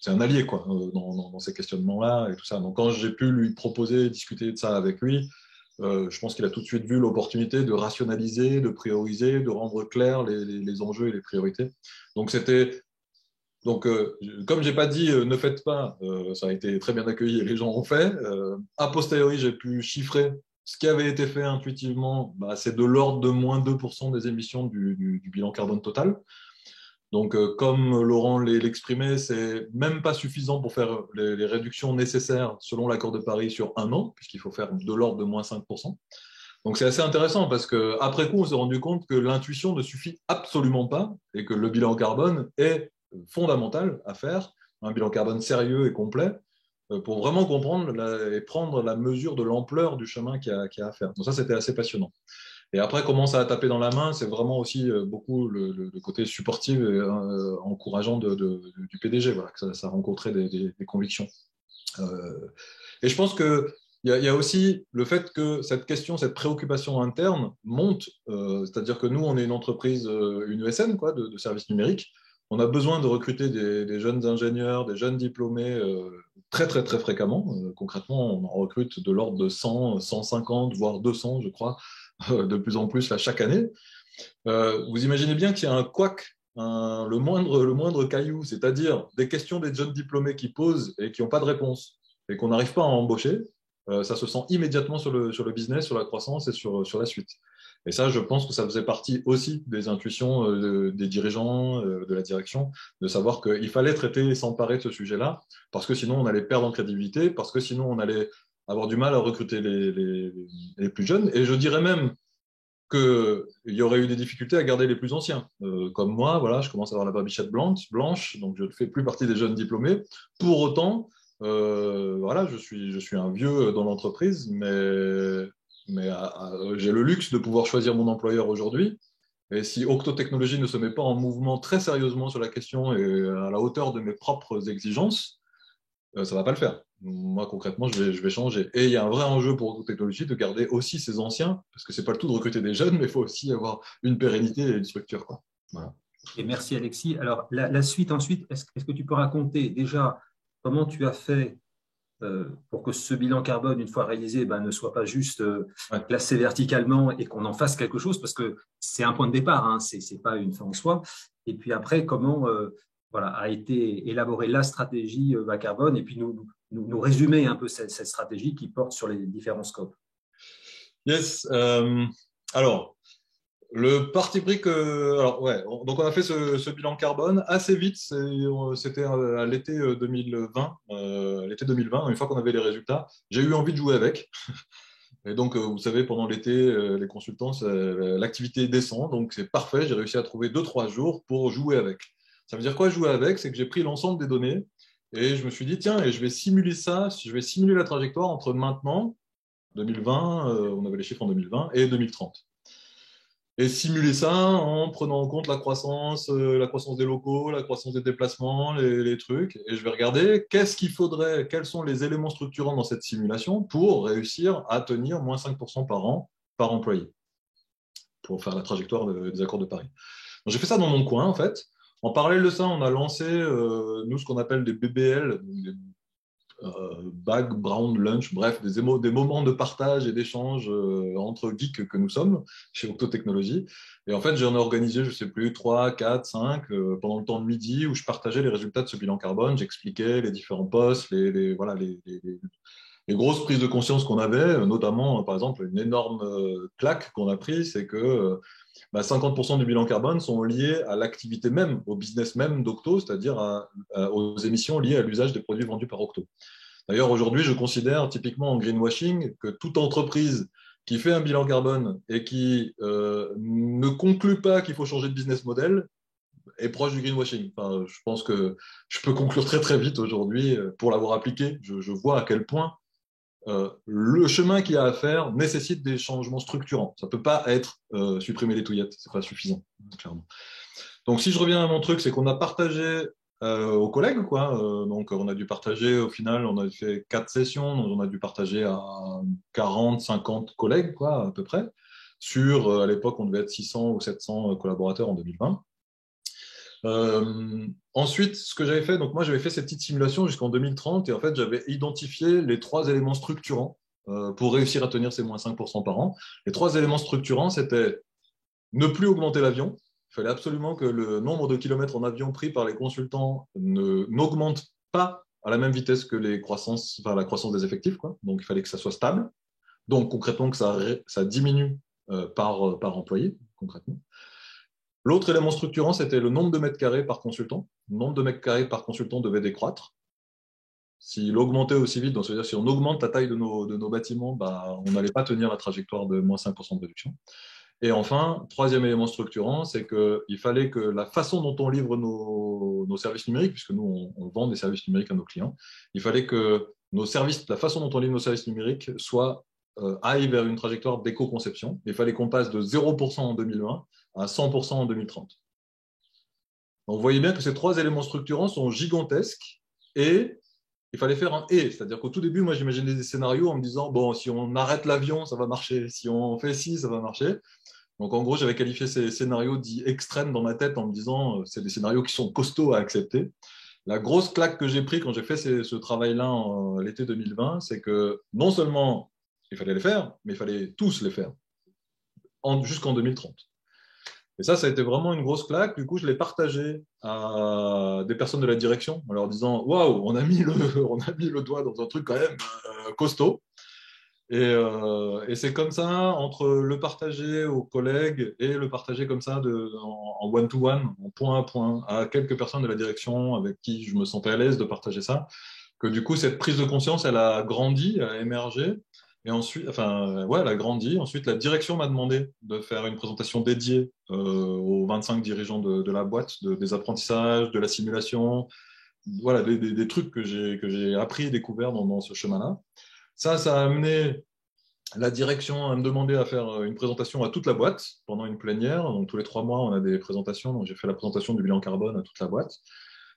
c'est un allié, quoi, dans ces questionnements-là et tout ça. Donc, quand j'ai pu lui proposer, discuter de ça avec lui, je pense qu'il a tout de suite vu l'opportunité de rationaliser, de prioriser, de rendre clairs les enjeux et les priorités. Donc, comme j'ai pas dit ne faites pas, ça a été très bien accueilli et les gens ont fait. A posteriori, j'ai pu chiffrer ce qui avait été fait intuitivement, c'est de l'ordre de moins 2% des émissions du bilan carbone total. Donc, comme Laurent l'exprimait, c'est même pas suffisant pour faire les réductions nécessaires selon l'accord de Paris sur un an, puisqu'il faut faire de l'ordre de moins 5%. Donc, c'est assez intéressant parce qu'après coup, on s'est rendu compte que l'intuition ne suffit absolument pas et que le bilan carbone est fondamental à faire, un bilan carbone sérieux et complet, pour vraiment comprendre et prendre la mesure de l'ampleur du chemin qu'il y a à faire. Donc, ça, c'était assez passionnant. Et après, comment ça a tapé dans la main, c'est vraiment aussi beaucoup le côté supportif et encourageant du PDG, voilà, que ça a rencontré des convictions. Et je pense qu'il y a aussi le fait que cette question, cette préoccupation interne monte, c'est-à-dire que nous, on est une entreprise, une ESN, quoi, de services numériques. On a besoin de recruter des jeunes ingénieurs, des jeunes diplômés très, très, très fréquemment. Concrètement, on en recrute de l'ordre de 100, 150, voire 200, je crois, de plus en plus là, chaque année. Vous imaginez bien qu'il y a un couac, le moindre caillou, c'est-à-dire des questions des jeunes diplômés qui posent et qui n'ont pas de réponse et qu'on n'arrive pas à embaucher, ça se sent immédiatement sur le business, sur la croissance et sur la suite. Et ça, je pense que ça faisait partie aussi des intuitions des dirigeants, de la direction, de savoir qu'il fallait traiter et s'emparer de ce sujet-là, parce que sinon on allait perdre en crédibilité, parce que sinon on allait avoir du mal à recruter les plus jeunes. Et je dirais même qu'il y aurait eu des difficultés à garder les plus anciens. Comme moi, voilà, je commence à avoir la barbichette blanche, donc je ne fais plus partie des jeunes diplômés. Pour autant, voilà, je suis un vieux dans l'entreprise, mais j'ai le luxe de pouvoir choisir mon employeur aujourd'hui. Et si Octo Technologies ne se met pas en mouvement très sérieusement sur la question et à la hauteur de mes propres exigences, ça ne va pas le faire. Moi, concrètement, je vais changer. Et il y a un vrai enjeu pour Octo Technologies de garder aussi ces anciens, parce que ce n'est pas le tout de recruter des jeunes, mais il faut aussi avoir une pérennité et une structure, quoi. Voilà. Et merci Alexis. Alors, la suite ensuite, est-ce que tu peux raconter déjà comment tu as fait pour que ce bilan carbone, une fois réalisé, ne soit pas juste classé verticalement et qu'on en fasse quelque chose, parce que c'est un point de départ, hein, ce n'est pas une fin en soi. Et puis après, comment a été élaborée la stratégie bas carbone, et puis nous résumer un peu cette stratégie qui porte sur les différents scopes. Yes. Alors, Le parti pris que. Alors, ouais, donc on a fait ce bilan carbone assez vite. C'était à l'été 2020. L'été 2020, une fois qu'on avait les résultats, j'ai eu envie de jouer avec. Et donc, vous savez, pendant l'été, les consultants, l'activité descend. Donc, c'est parfait. J'ai réussi à trouver 2-3 jours pour jouer avec. Ça veut dire quoi, jouer avec? C'est que j'ai pris l'ensemble des données et je me suis dit, tiens, et je vais simuler ça. Je vais simuler la trajectoire entre maintenant, 2020, on avait les chiffres en 2020, et 2030. Et simuler ça en prenant en compte la croissance des locaux, la croissance des déplacements, les trucs. Et je vais regarder qu'est-ce qu'il faudrait, quels sont les éléments structurants dans cette simulation pour réussir à tenir moins 5% par an par employé, pour faire la trajectoire des accords de Paris. Donc, j'ai fait ça dans mon coin, en fait. En parallèle de ça, on a lancé, nous, ce qu'on appelle des BBL, des background lunch, bref, des moments de partage et d'échange entre geeks que nous sommes chez Octo Technologies. Et en fait, j'en ai organisé, je ne sais plus, 3, 4, 5 pendant le temps de midi où je partageais les résultats de ce bilan carbone, j'expliquais les différents postes, voilà, les grosses prises de conscience qu'on avait, notamment, par exemple, une énorme claque qu'on a prise, c'est que 50% du bilan carbone sont liés à l'activité même, au business même d'Octo, c'est-à-dire aux émissions liées à l'usage des produits vendus par Octo. D'ailleurs, aujourd'hui, je considère typiquement en greenwashing que toute entreprise qui fait un bilan carbone et qui ne conclut pas qu'il faut changer de business model est proche du greenwashing. Enfin, je pense que je peux conclure très très vite aujourd'hui pour l'avoir appliqué. Je vois à quel point le chemin qu'il y a à faire nécessite des changements structurants. Ça ne peut pas être supprimer les touillettes, ce n'est pas suffisant, clairement. Donc, si je reviens à mon truc, c'est qu'on a partagé aux collègues, quoi. Donc, on a dû partager, au final, on a fait 4 sessions, donc on a dû partager à 40, 50 collègues, quoi, à peu près. À l'époque, on devait être 600 ou 700 collaborateurs en 2020. Ensuite, ce que j'avais fait, donc moi j'avais fait cette petite simulation jusqu'en 2030 et en fait j'avais identifié les 3 éléments structurants pour réussir à tenir ces moins 5% par an. Les 3 éléments structurants, c'était ne plus augmenter l'avion. Il fallait absolument que le nombre de kilomètres en avion pris par les consultants n'augmente pas à la même vitesse que la croissance des effectifs, quoi. Donc il fallait que ça soit stable. Donc concrètement que ça diminue par employé, concrètement. L'autre élément structurant, c'était le nombre de mètres carrés par consultant. Le nombre de mètres carrés par consultant devait décroître. S'il augmentait aussi vite, donc ça veut dire si on augmente la taille de nos bâtiments, on n'allait pas tenir la trajectoire de moins 5% de réduction. Et enfin, 3e élément structurant, c'est qu'il fallait que la façon dont on livre nos services numériques, puisque nous, on vend des services numériques à nos clients, il fallait que la façon dont on livre nos services numériques aille vers une trajectoire d'éco-conception. Il fallait qu'on passe de 0% en 2020 à 100% en 2030. Donc, vous voyez bien que ces 3 éléments structurants sont gigantesques et il fallait faire un « et », c'est-à-dire qu'au tout début, moi, j'imaginais des scénarios en me disant « bon, si on arrête l'avion, ça va marcher. Si on fait ci, ça va marcher. » Donc, en gros, j'avais qualifié ces scénarios dits extrêmes dans ma tête en me disant c'est des scénarios qui sont costauds à accepter. La grosse claque que j'ai pris quand j'ai fait ce travail-là l'été 2020, c'est que non seulement il fallait les faire, mais il fallait tous les faire jusqu'en 2030. Et ça a été vraiment une grosse claque. Du coup, je l'ai partagé à des personnes de la direction en leur disant waouh, on a mis le doigt dans un truc quand même costaud. Et c'est comme ça, entre le partager aux collègues et le partager comme ça en one-to-one, en point à point, à quelques personnes de la direction avec qui je me sentais à l'aise de partager ça, que du coup, cette prise de conscience, elle a grandi, elle a émergé. Et ensuite, elle a grandi. Ensuite, la direction m'a demandé de faire une présentation dédiée aux 25 dirigeants de la boîte, des apprentissages, de la simulation, voilà, des trucs que j'ai appris et découverts dans ce chemin-là. Ça a amené la direction à me demander à faire une présentation à toute la boîte pendant une plénière. Donc, tous les 3 mois, on a des présentations. Donc, j'ai fait la présentation du bilan carbone à toute la boîte.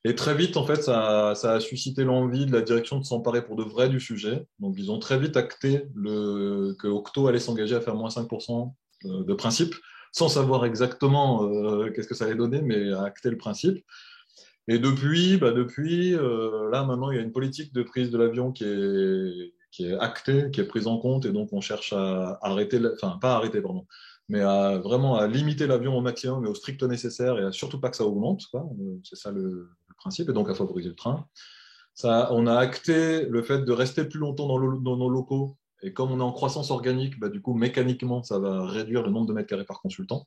Et très vite, en fait, ça a suscité l'envie de la direction de s'emparer pour de vrai du sujet. Donc, ils ont très vite acté que Octo allait s'engager à faire moins 5% de principe, sans savoir exactement qu'est-ce que ça allait donner, mais à acter le principe. Et depuis, là, maintenant, il y a une politique de prise de l'avion qui est actée, qui est prise en compte, et donc on cherche à arrêter, pas arrêter, pardon, mais vraiment à limiter l'avion au maximum et au strict nécessaire, et à surtout pas que ça augmente, quoi. C'est ça le principe, et donc à favoriser le train. On a acté le fait de rester plus longtemps dans nos locaux, et comme on est en croissance organique, du coup, mécaniquement, ça va réduire le nombre de mètres carrés par consultant.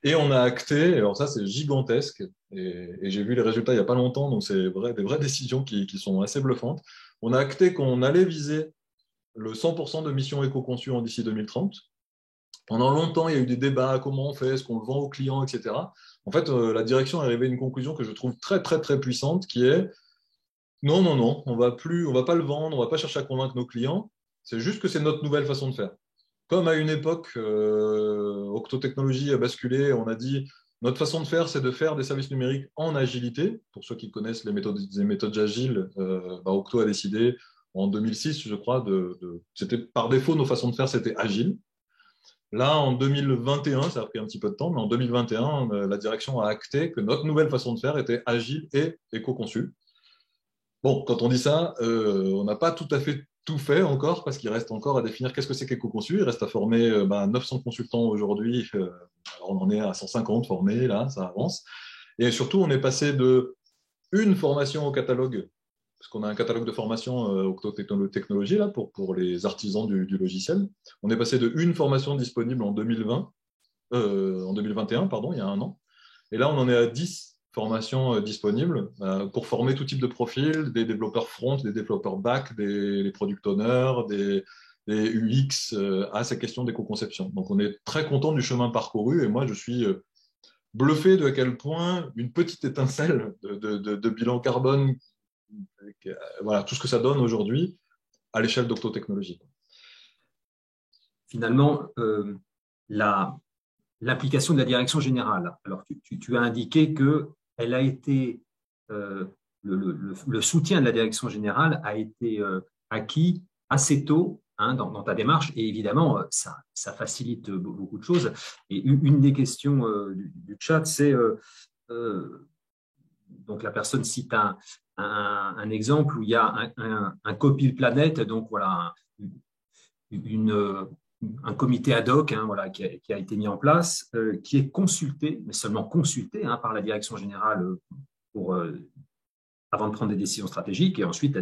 Et on a acté, alors ça c'est gigantesque, et j'ai vu les résultats il n'y a pas longtemps, donc c'est des vraies décisions qui sont assez bluffantes. On a acté qu'on allait viser le 100% de missions éco-conçues d'ici 2030. Pendant longtemps, il y a eu des débats, comment on fait, est-ce qu'on le vend aux clients, etc. En fait, la direction est arrivée à une conclusion que je trouve très, très, très puissante, qui est non, non, non, on va pas le vendre, on va pas chercher à convaincre nos clients, c'est juste que c'est notre nouvelle façon de faire. Comme à une époque, Octo Technologies a basculé, on a dit notre façon de faire, c'est de faire des services numériques en agilité. Pour ceux qui connaissent les méthodes agiles, Octo a décidé en 2006, je crois, c'était par défaut, nos façons de faire, c'était agile. Là, en 2021, ça a pris un petit peu de temps, mais en 2021, la direction a acté que notre nouvelle façon de faire était agile et éco-conçue. Bon, quand on dit ça, on n'a pas tout à fait tout fait encore, parce qu'il reste encore à définir qu'est-ce que c'est qu'éco-conçu. Il reste à former 900 consultants aujourd'hui. Alors on en est à 150 formés, là, ça avance. Et surtout, on est passé de une formation au catalogue, parce qu'on a un catalogue de formation Octo Technologies là, pour les artisans du logiciel. On est passé de une formation disponible en 2021, pardon, il y a un an. Et là, on en est à 10 formations disponibles pour former tout type de profil, des développeurs front, des développeurs back, des product owners, des UX à ces questions d'éco-conception. Donc, on est très content du chemin parcouru et moi, je suis bluffé de à quel point une petite étincelle de bilan carbone, voilà, tout ce que ça donne aujourd'hui à l'échelle d'Octo Technologies. Finalement, l'application de la direction générale. Alors, tu as indiqué qu'elle a été, le soutien de la direction générale a été acquis assez tôt dans ta démarche, et évidemment, ça facilite beaucoup de choses. Et une des questions du chat, c'est, donc la personne cite un exemple où il y a un copil planète, donc voilà, un comité ad hoc voilà, qui a été mis en place, qui est consulté, mais seulement consulté par la direction générale avant de prendre des décisions stratégiques, et ensuite la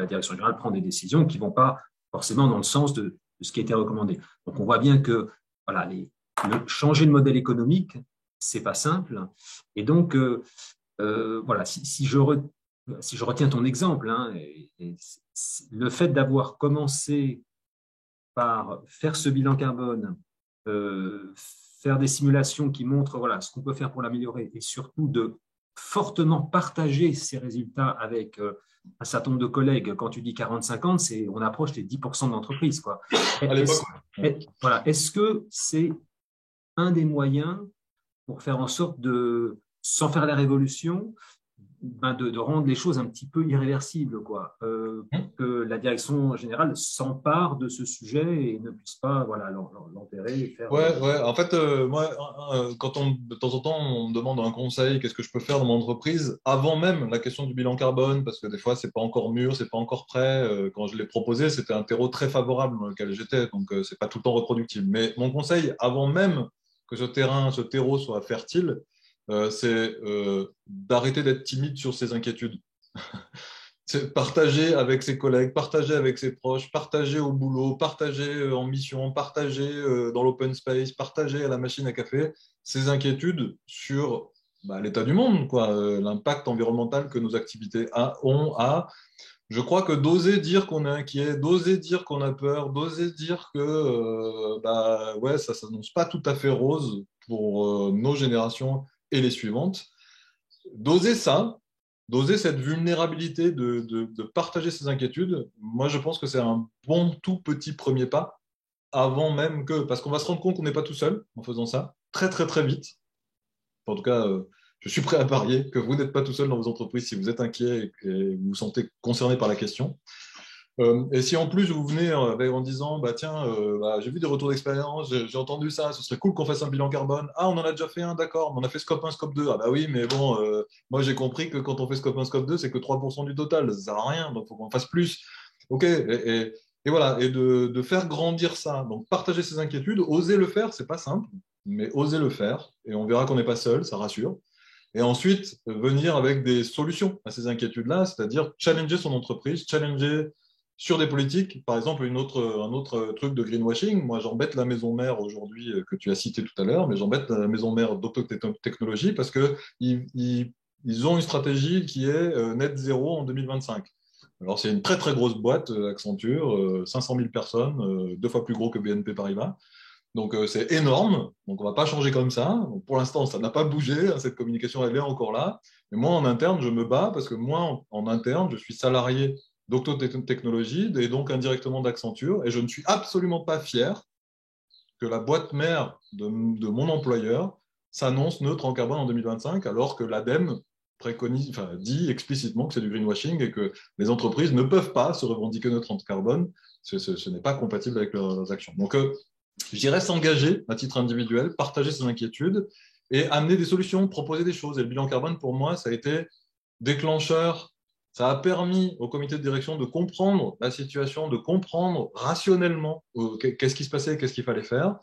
direction générale prend des décisions qui ne vont pas forcément dans le sens de ce qui a été recommandé. Donc on voit bien que voilà, changer de modèle économique, ce n'est pas simple. Et donc, voilà, si je retiens ton exemple, le fait d'avoir commencé par faire ce bilan carbone, faire des simulations qui montrent voilà, ce qu'on peut faire pour l'améliorer, et surtout de fortement partager ces résultats avec un certain nombre de collègues. Quand tu dis 40-50, on approche les 10% de l'entreprise. Voilà. Est-ce que c'est un des moyens pour faire en sorte de, sans faire la révolution, de rendre les choses un petit peu irréversibles, pour que la direction générale s'empare de ce sujet et ne puisse pas l'enterrer et faire… Ouais. En fait, moi, quand de temps en temps, on me demande un conseil, qu'est-ce que je peux faire dans mon entreprise, avant même la question du bilan carbone, parce que des fois, c'est pas encore mûr, c'est pas encore prêt. Quand je l'ai proposé, c'était un terreau très favorable dans lequel j'étais, donc c'est pas tout le temps reproductible. Mais mon conseil, avant même que ce terreau soit fertile, c'est d'arrêter d'être timide sur ses inquiétudes. C'est partager avec ses collègues, partager avec ses proches, partager au boulot, partager en mission, partager dans l'open space, partager à la machine à café ses inquiétudes sur l'état du monde, l'impact environnemental que nos activités ont. Je crois que d'oser dire qu'on est inquiet, d'oser dire qu'on a peur, d'oser dire que ça s'annonce pas tout à fait rose pour nos générations et les suivantes, d'oser ça, d'oser cette vulnérabilité de partager ses inquiétudes, moi je pense que c'est un bon tout petit premier pas, avant même parce qu'on va se rendre compte qu'on n'est pas tout seul en faisant ça, très très très vite. En tout cas, je suis prêt à parier que vous n'êtes pas tout seul dans vos entreprises si vous êtes inquiet et vous vous sentez concerné par la question. Et si en plus vous venez en disant j'ai vu des retours d'expérience, j'ai entendu ça, ce serait cool qu'on fasse un bilan carbone. Ah, on en a déjà fait un, d'accord, mais on a fait scope 1, scope 2. Ah bah oui, mais bon, moi j'ai compris que quand on fait scope 1, scope 2, c'est que 3% du total, ça sert à rien, donc il faut qu'on fasse plus. Ok, et voilà, et de faire grandir ça. Donc partager ses inquiétudes, oser le faire, c'est pas simple, mais oser le faire, et on verra qu'on n'est pas seul, ça rassure. Et ensuite, venir avec des solutions à ces inquiétudes-là, c'est-à-dire challenger son entreprise, challenger sur des politiques, par exemple, un autre truc de greenwashing. Moi, j'embête la maison mère aujourd'hui, que tu as cité tout à l'heure, mais j'embête la maison mère d'Octotechnologie parce qu'ils ont une stratégie qui est net zéro en 2025. Alors, c'est une très, très grosse boîte, Accenture, 500 000 personnes, 2 fois plus gros que BNP Paribas. Donc, c'est énorme. Donc, on ne va pas changer comme ça. Donc, pour l'instant, ça n'a pas bougé. Cette communication, elle est encore là. Mais moi, en interne, je me bats parce que moi, en interne, je suis salarié d'Octotechnologie et donc indirectement d'Accenture. Et je ne suis absolument pas fier que la boîte mère de mon employeur s'annonce neutre en carbone en 2025, alors que l'ADEME dit explicitement que c'est du greenwashing et que les entreprises ne peuvent pas se revendiquer neutres en carbone. Ce n'est pas compatible avec leurs actions. Donc, j'irais s'engager à titre individuel, partager ses inquiétudes et amener des solutions, proposer des choses. Et le bilan carbone, pour moi, ça a été déclencheur. Ça a permis au comité de direction de comprendre la situation, de comprendre rationnellement qu'est-ce qui se passait, qu'est-ce qu'il fallait faire.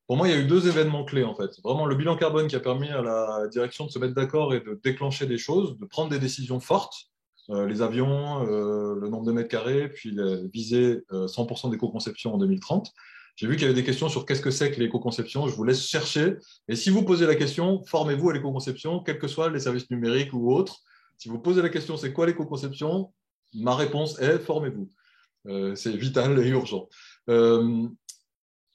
Pour moi, il y a eu 2 événements clés, en fait. Vraiment, le bilan carbone qui a permis à la direction de se mettre d'accord et de déclencher des choses, de prendre des décisions fortes, les avions, le nombre de mètres carrés, puis viser 100% d'éco-conception en 2030. J'ai vu qu'il y avait des questions sur qu'est-ce que c'est que l'éco-conception. Je vous laisse chercher. Et si vous posez la question, formez-vous à l'éco-conception, quels que soient les services numériques ou autres. Si vous posez la question, c'est quoi l'éco-conception? Ma réponse est formez-vous. C'est vital et urgent.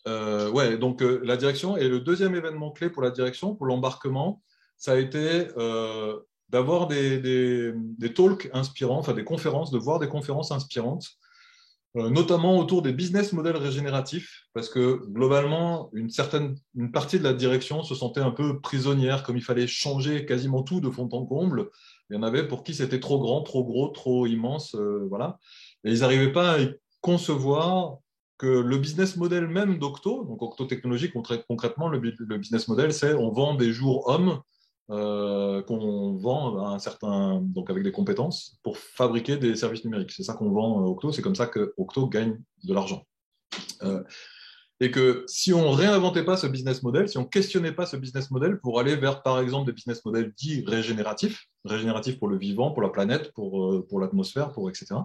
Donc la direction. Et le deuxième événement clé pour la direction, pour l'embarquement, ça a été d'avoir des talks inspirants, enfin des conférences, de voir des conférences inspirantes, notamment autour des business models régénératifs, parce que globalement, une partie de la direction se sentait un peu prisonnière, comme il fallait changer quasiment tout de fond en comble. Il y en avait pour qui c'était trop grand, trop gros, trop immense, voilà. Et ils n'arrivaient pas à concevoir que le business model même d'Octo, donc Octotechnologie, concrètement, le business model, c'est on vend des jours hommes qu'on vend à donc avec des compétences pour fabriquer des services numériques. C'est ça qu'on vend Octo, c'est comme ça que Octo gagne de l'argent. Et que si on réinventait pas ce business model, si on questionnait pas ce business model pour aller vers, par exemple, des business models dits régénératifs pour le vivant, pour la planète, pour l'atmosphère, etc.,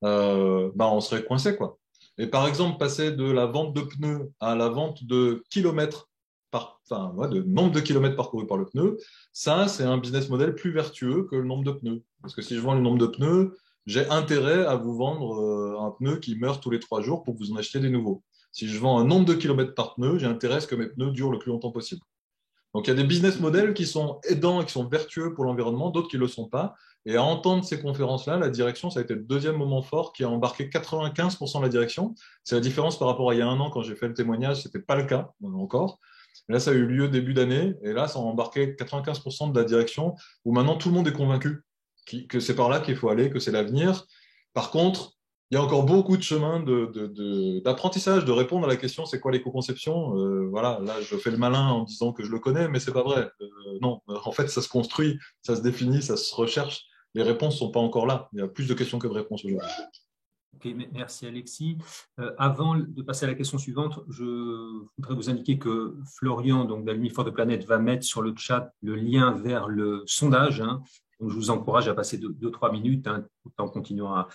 on serait coincé, quoi. Et par exemple, passer de la vente de pneus à la vente de kilomètres de nombre de kilomètres parcourus par le pneu, ça, c'est un business model plus vertueux que le nombre de pneus. Parce que si je vends le nombre de pneus, j'ai intérêt à vous vendre un pneu qui meurt tous les 3 jours pour que vous en achetiez des nouveaux. Si je vends un nombre de kilomètres par pneu, j'ai intérêt à ce que mes pneus durent le plus longtemps possible. Donc, il y a des business models qui sont aidants et qui sont vertueux pour l'environnement, d'autres qui ne le sont pas. Et à entendre ces conférences-là, la direction, ça a été le deuxième moment fort qui a embarqué 95% de la direction. C'est la différence par rapport à il y a 1 an, quand j'ai fait le témoignage, ce n'était pas le cas encore. Et là, ça a eu lieu début d'année. Et là, ça a embarqué 95% de la direction, où maintenant tout le monde est convaincu que c'est par là qu'il faut aller, que c'est l'avenir. Par contre, il y a encore beaucoup de chemin d'apprentissage, de répondre à la question c'est quoi l'éco-conception. Voilà, là je fais le malin en disant que je le connais, mais c'est pas vrai. Non, en fait ça se construit, ça se définit, ça se recherche. Les réponses sont pas encore là. Il y a plus de questions que de réponses aujourd'hui. Ok, merci Alexis. Avant de passer à la question suivante, je voudrais vous indiquer que Florian, donc d'Alumni for the Planet, va mettre sur le chat le lien vers le sondage. Donc je vous encourage à passer 2-3 minutes, tout en continuant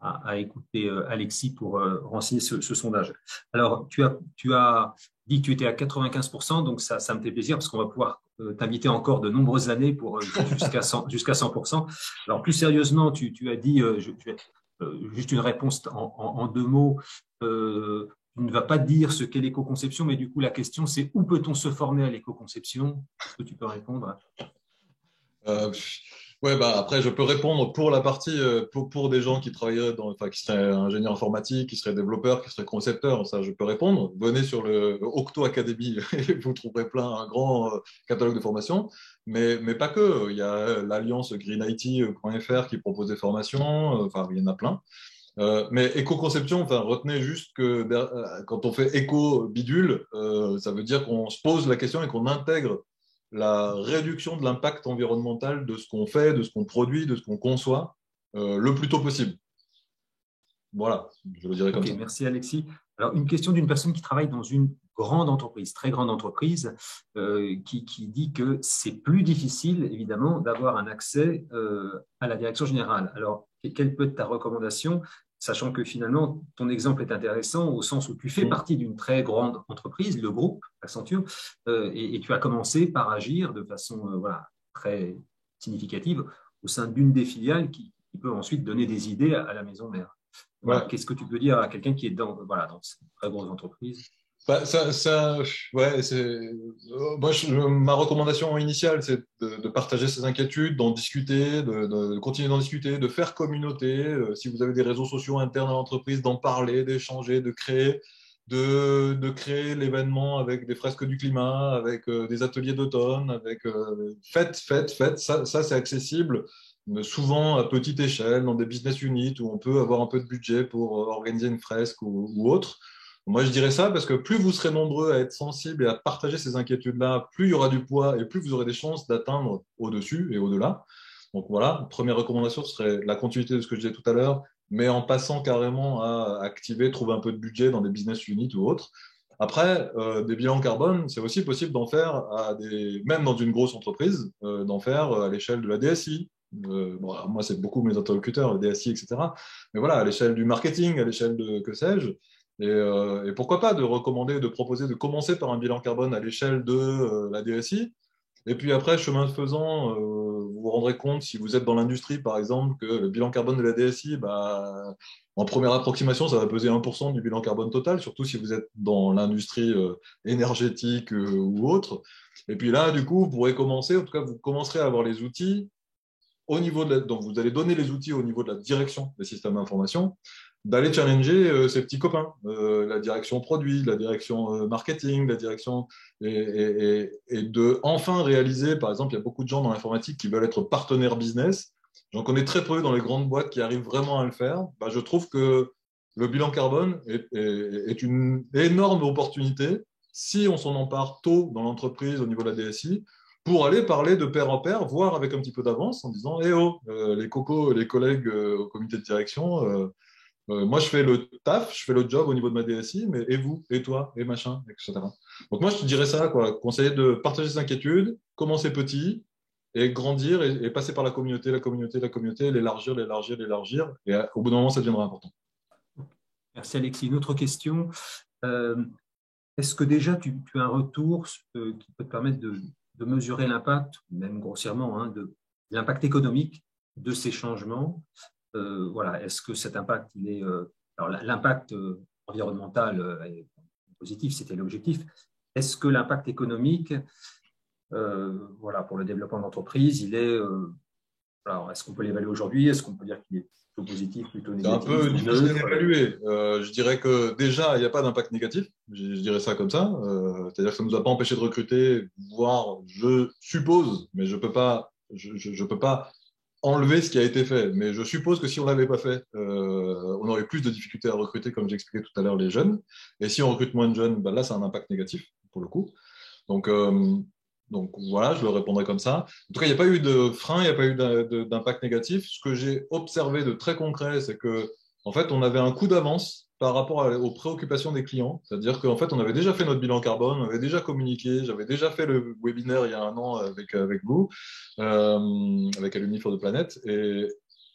à écouter Alexis pour renseigner ce sondage. Alors, tu as dit que tu étais à 95%, donc ça me fait plaisir parce qu'on va pouvoir t'inviter encore de nombreuses années pour jusqu'à 100%. Alors, plus sérieusement, tu as dit, juste une réponse en 2 mots, tu ne vas pas dire ce qu'est l'éco-conception, mais du coup, la question, c'est où peut-on se former à l'éco-conception? Est-ce que tu peux répondre? Après, je peux répondre pour la partie pour des gens qui travailleraient qui seraient ingénieurs informatiques, qui seraient développeurs, qui seraient concepteurs. Ça, je peux répondre. Venez sur le Octo Academy et vous trouverez un grand catalogue de formations. Mais pas que. Il y a l'alliance greenIT.fr qui propose des formations. Il y en a plein. Mais éco-conception, retenez juste que quand on fait éco-bidule, ça veut dire qu'on se pose la question et qu'on intègre la réduction de l'impact environnemental de ce qu'on fait, de ce qu'on produit, de ce qu'on conçoit, le plus tôt possible. Voilà, je le dirais comme ça. Merci Alexis. Alors, une question d'une personne qui travaille dans une grande entreprise, très grande entreprise, qui dit que c'est plus difficile, évidemment, d'avoir un accès à la direction générale. Alors, quelle peut être ta recommandation, sachant que finalement, ton exemple est intéressant au sens où tu fais partie d'une très grande entreprise, le groupe Accenture, et tu as commencé par agir de façon voilà, très significative au sein d'une des filiales qui peut ensuite donner des idées à la maison mère. Voilà. Ouais. Qu'est-ce que tu peux dire à quelqu'un qui est dans cette très grosse entreprise? Bah, ouais, moi, ma recommandation initiale, c'est de partager ses inquiétudes, d'en discuter, de continuer d'en discuter, de faire communauté. Si vous avez des réseaux sociaux internes à l'entreprise, d'en parler, d'échanger, de créer l'événement avec des fresques du climat, avec des ateliers d'automne, avec faites. Ça c'est accessible, mais souvent à petite échelle, dans des business units où on peut avoir un peu de budget pour organiser une fresque ou autre. Moi, je dirais ça parce que plus vous serez nombreux à être sensibles et à partager ces inquiétudes-là, plus il y aura du poids et plus vous aurez des chances d'atteindre au-dessus et au-delà. Donc voilà, première recommandation serait la continuité de ce que je disais tout à l'heure, mais en passant carrément à activer, trouver un peu de budget dans des business units ou autres. Après, des bilans carbone, c'est aussi possible d'en faire même dans une grosse entreprise, d'en faire à l'échelle de la DSI. Bon, moi, c'est beaucoup mes interlocuteurs, le DSI, etc. Mais voilà, à l'échelle du marketing, à l'échelle de que sais-je. Et pourquoi pas de recommander, de proposer de commencer par un bilan carbone à l'échelle de la DSI. Et puis après, chemin faisant, vous vous rendrez compte, si vous êtes dans l'industrie, par exemple, que le bilan carbone de la DSI, en première approximation, ça va peser 1% du bilan carbone total, surtout si vous êtes dans l'industrie énergétique ou autre. Et puis là, du coup, vous pourrez commencer, en tout cas, vous commencerez à avoir les outils au niveau donc vous allez donner les outils au niveau de la direction des systèmes d'information, d'aller challenger ses petits copains, la direction produit, la direction marketing, la direction et de enfin réaliser, par exemple, il y a beaucoup de gens dans l'informatique qui veulent être partenaires business. J'en connais très peu dans les grandes boîtes qui arrivent vraiment à le faire. Je trouve que le bilan carbone est une énorme opportunité si on s'en empare tôt dans l'entreprise au niveau de la DSI pour aller parler de pair en pair, voire avec un petit peu d'avance en disant eh oh, les cocos, les collègues au comité de direction, moi je fais le taf, je fais le job au niveau de ma DSI, mais et vous, et toi, et machin, etc. Donc moi je te dirais ça, quoi, conseiller de partager ses inquiétudes, commencer petit, et grandir et passer par la communauté, l'élargir, et au bout d'un moment ça deviendra important. Merci Alexis. Une autre question. Est-ce que déjà tu as un retour qui peut te permettre de mesurer l'impact, même grossièrement, hein, de l'impact économique de ces changements? Voilà, est-ce que cet impact, alors l'impact environnemental est positif, c'était l'objectif. Est-ce que l'impact économique, voilà, pour le développement d'entreprise, alors, est-ce qu'on peut l'évaluer aujourd'hui? Est-ce qu'on peut dire qu'il est plutôt positif, plutôt C'est un négatif, peu difficile neutre? d'évaluer. Je dirais que déjà, il n'y a pas d'impact négatif. Je dirais ça comme ça. C'est-à-dire que ça ne nous a pas empêché de recruter, voire, je suppose, mais je peux pas enlever ce qui a été fait. Mais je suppose que si on ne l'avait pas fait, on aurait plus de difficultés à recruter, comme j'expliquais tout à l'heure, les jeunes. Et si on recrute moins de jeunes, là, c'est un impact négatif, pour le coup. Donc voilà, je le répondrai comme ça. En tout cas, il n'y a pas eu de frein, il n'y a pas eu d'impact négatif. Ce que j'ai observé de très concret, c'est que en fait, on avait un coup d'avance par rapport aux préoccupations des clients. C'est-à-dire qu'en fait, on avait déjà fait notre bilan carbone, on avait déjà communiqué, j'avais déjà fait le webinaire il y a 1 an avec vous, avec Alumni for the Planet.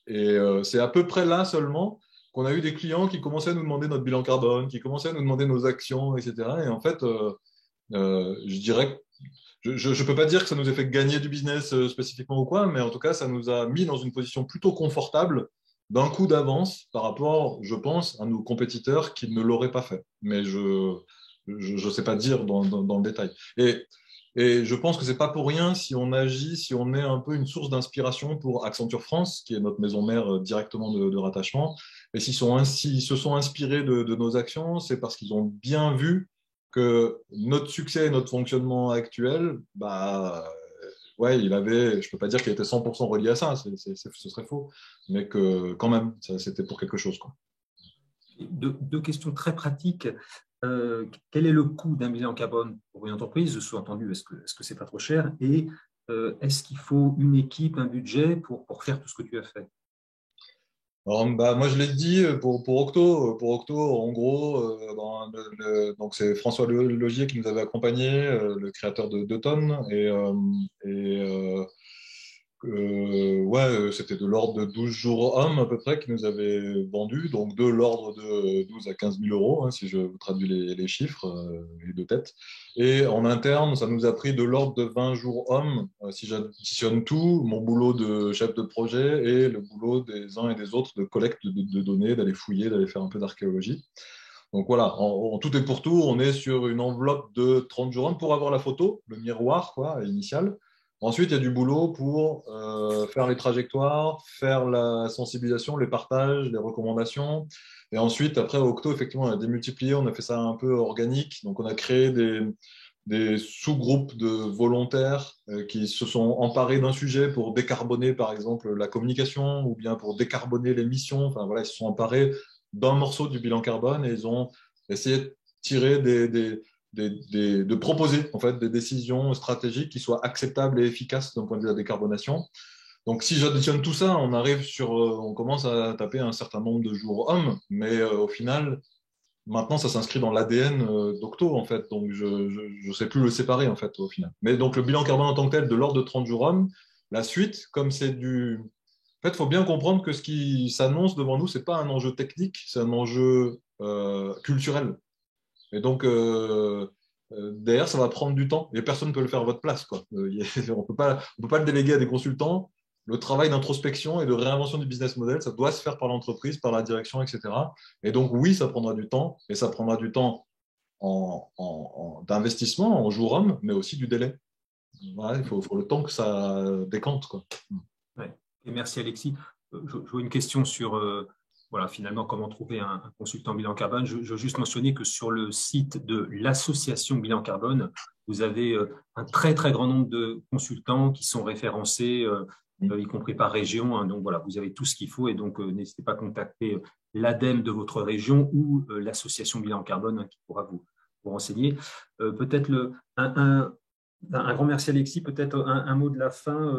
C'est à peu près là seulement qu'on a eu des clients qui commençaient à nous demander notre bilan carbone, qui commençaient à nous demander nos actions, etc. Et en fait, je dirais que je ne peux pas dire que ça nous a fait gagner du business spécifiquement ou quoi, mais en tout cas, ça nous a mis dans une position plutôt confortable d'un coup d'avance par rapport, je pense, à nos compétiteurs qui ne l'auraient pas fait. Mais je ne sais pas dire dans le détail. Et je pense que c'est pas pour rien si on agit, si on est un peu une source d'inspiration pour Accenture France, qui est notre maison mère directement de rattachement. Et s'ils se sont inspirés de nos actions, c'est parce qu'ils ont bien vu que notre succès et notre fonctionnement actuel, ouais, je peux pas dire qu'il était 100% relié à ça, ce serait faux, mais que quand même, c'était pour quelque chose, quoi. Deux questions très pratiques. Quel est le coût d'un bilan carbone pour une entreprise? Sous-entendu, est-ce que c'est pas trop cher? Et est-ce qu'il faut une équipe, un budget pour faire tout ce que tu as fait? Alors, moi, je l'ai dit pour Octo. Pour Octo, en gros, donc c'est François Logier qui nous avait accompagnés, le créateur de Tonnes. C'était de l'ordre de 12 jours hommes à peu près qui nous avaient vendu, donc de l'ordre de 12 à 15 000 euros, hein, si je vous traduis les chiffres et de tête. Et en interne, ça nous a pris de l'ordre de 20 jours hommes, si j'additionne tout, mon boulot de chef de projet et le boulot des uns et des autres de collecte de données, d'aller fouiller, d'aller faire un peu d'archéologie. Donc voilà, en tout et pour tout, on est sur une enveloppe de 30 jours hommes pour avoir la photo, le miroir quoi, initial. Ensuite, il y a du boulot pour faire les trajectoires, faire la sensibilisation, les partages, les recommandations. Et ensuite, après, au Octo, effectivement, on a démultiplié, on a fait ça un peu organique. Donc, on a créé des sous-groupes de volontaires qui se sont emparés d'un sujet pour décarboner, par exemple, la communication ou bien pour décarboner les missions. Enfin, voilà, ils se sont emparés d'un morceau du bilan carbone et ils ont essayé de tirer de proposer en fait des décisions stratégiques qui soient acceptables et efficaces d'un point de vue de la décarbonation. Donc, si j'additionne tout ça, on commence à taper un certain nombre de jours hommes, mais au final, maintenant, ça s'inscrit dans l'ADN d'Octo, en fait. Donc, je ne sais plus le séparer, en fait, au final. Mais donc, le bilan carbone en tant que tel, de l'ordre de 30 jours hommes, la suite, comme c'est du... En fait, il faut bien comprendre que ce qui s'annonce devant nous, ce n'est pas un enjeu technique, c'est un enjeu culturel. Et donc, derrière, ça va prendre du temps et personne ne peut le faire à votre place, quoi. On ne peut pas le déléguer à des consultants. Le travail d'introspection et de réinvention du business model, ça doit se faire par l'entreprise, par la direction, etc. Et donc, oui, ça prendra du temps, et ça prendra du temps d'investissement, en jour homme, mais aussi du délai. Voilà, il faut le temps que ça décante, quoi. Ouais. Et merci Alexis. Je vois une question sur voilà, finalement comment trouver un consultant bilan carbone. Je veux juste mentionner que sur le site de l'association Bilan Carbone, vous avez un très très grand nombre de consultants qui sont référencés, y compris par région. Hein. Donc voilà, vous avez tout ce qu'il faut et donc n'hésitez pas à contacter l'ADEME de votre région ou l'association Bilan Carbone hein, qui pourra vous renseigner. Peut-être un grand merci Alexis. Peut-être un mot de la fin,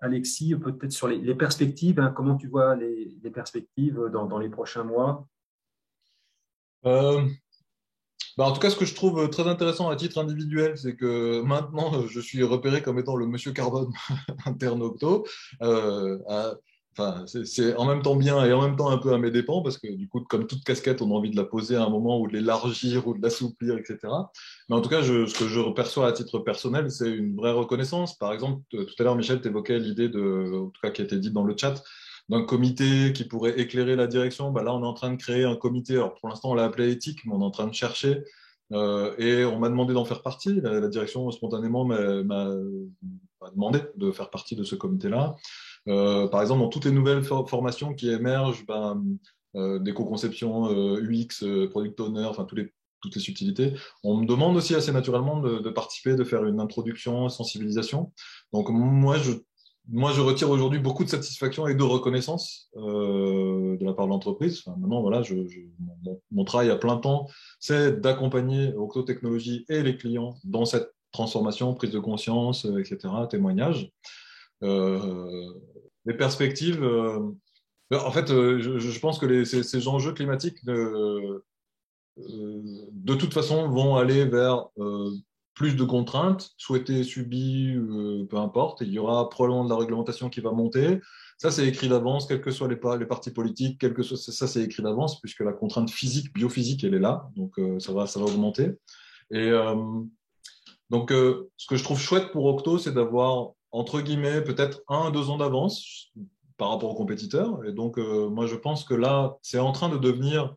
Alexis, peut-être sur les perspectives. Hein, comment tu vois les perspectives dans les prochains mois? En tout cas, ce que je trouve très intéressant à titre individuel, c'est que maintenant, je suis repéré comme étant le monsieur carbone interne Octo. C'est en même temps bien et en même temps un peu à mes dépens, parce que du coup, comme toute casquette, on a envie de la poser à un moment ou de l'élargir ou de l'assouplir, etc. Mais en tout cas, ce que je perçois à titre personnel, c'est une vraie reconnaissance. Par exemple, tout à l'heure, Michel, tu évoquais l'idée en tout cas qui a été dite dans le chat, d'un comité qui pourrait éclairer la direction. Là, on est en train de créer un comité. Alors, pour l'instant, on l'a appelé éthique, mais on est en train de chercher. Et on m'a demandé d'en faire partie. La direction, spontanément, m'a demandé de faire partie de ce comité-là. Par exemple, dans toutes les nouvelles formations qui émergent, d'éco-conception, UX, product owner, enfin, toutes les subtilités, on me demande aussi assez naturellement de participer, de faire une introduction, sensibilisation. Donc, moi, je retire aujourd'hui beaucoup de satisfaction et de reconnaissance de la part de l'entreprise. Enfin, maintenant, voilà, mon travail à plein temps, c'est d'accompagner Octo Technologies et les clients dans cette transformation, prise de conscience, etc., témoignage. Les perspectives, en fait, je pense que ces enjeux climatiques, de toute façon, vont aller vers plus de contraintes, souhaitées, subies, peu importe. Il y aura probablement de la réglementation qui va monter. Ça, c'est écrit d'avance, quels que soient les partis politiques, ça, c'est écrit d'avance, puisque la contrainte physique, biophysique, elle est là. Donc, ça va augmenter. Et donc, ce que je trouve chouette pour Octo, c'est d'avoir, entre guillemets, peut-être 1 à 2 ans d'avance par rapport aux compétiteurs. Et donc, moi, je pense que là, c'est en train de devenir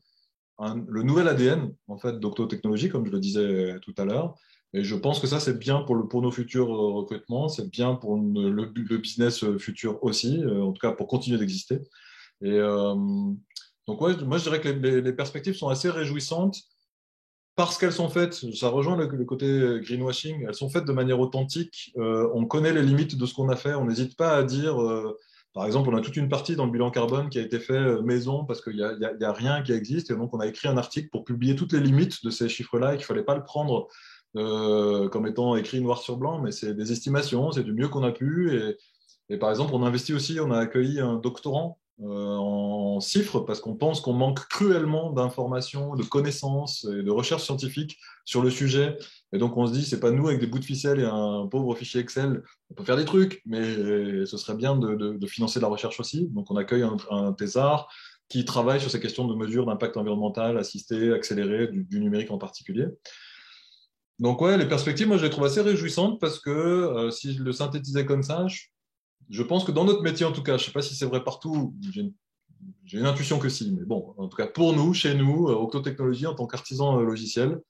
le nouvel ADN en fait, d'Octo Technologies, comme je le disais tout à l'heure. Et je pense que ça, c'est bien pour nos futurs recrutements, c'est bien pour le business futur aussi, en tout cas pour continuer d'exister. Et donc, ouais, moi, je dirais que les perspectives sont assez réjouissantes parce qu'elles sont faites, ça rejoint le côté greenwashing, elles sont faites de manière authentique. On connaît les limites de ce qu'on a fait, on n'hésite pas à dire... par exemple, on a toute une partie dans le bilan carbone qui a été fait maison parce qu'il n'y a rien qui existe. Et donc, on a écrit un article pour publier toutes les limites de ces chiffres-là et qu'il ne fallait pas le prendre comme étant écrit noir sur blanc, mais c'est des estimations, c'est du mieux qu'on a pu. Et par exemple, on a investi aussi, on a accueilli un doctorant en chiffres parce qu'on pense qu'on manque cruellement d'informations, de connaissances et de recherches scientifiques sur le sujet. Et donc, on se dit, c'est pas nous avec des bouts de ficelle et un pauvre fichier Excel. On peut faire des trucs, mais ce serait bien de financer de la recherche aussi. Donc, on accueille un thésard qui travaille sur ces questions de mesure d'impact environnemental, assisté, accéléré, du numérique en particulier. Donc, ouais, les perspectives, moi, je les trouve assez réjouissantes parce que si je le synthétisais comme ça, je pense que dans notre métier, en tout cas, je ne sais pas si c'est vrai partout, j'ai une intuition que si, mais bon, en tout cas, pour nous, chez nous, Octotechnologies, en tant qu'artisan logiciel,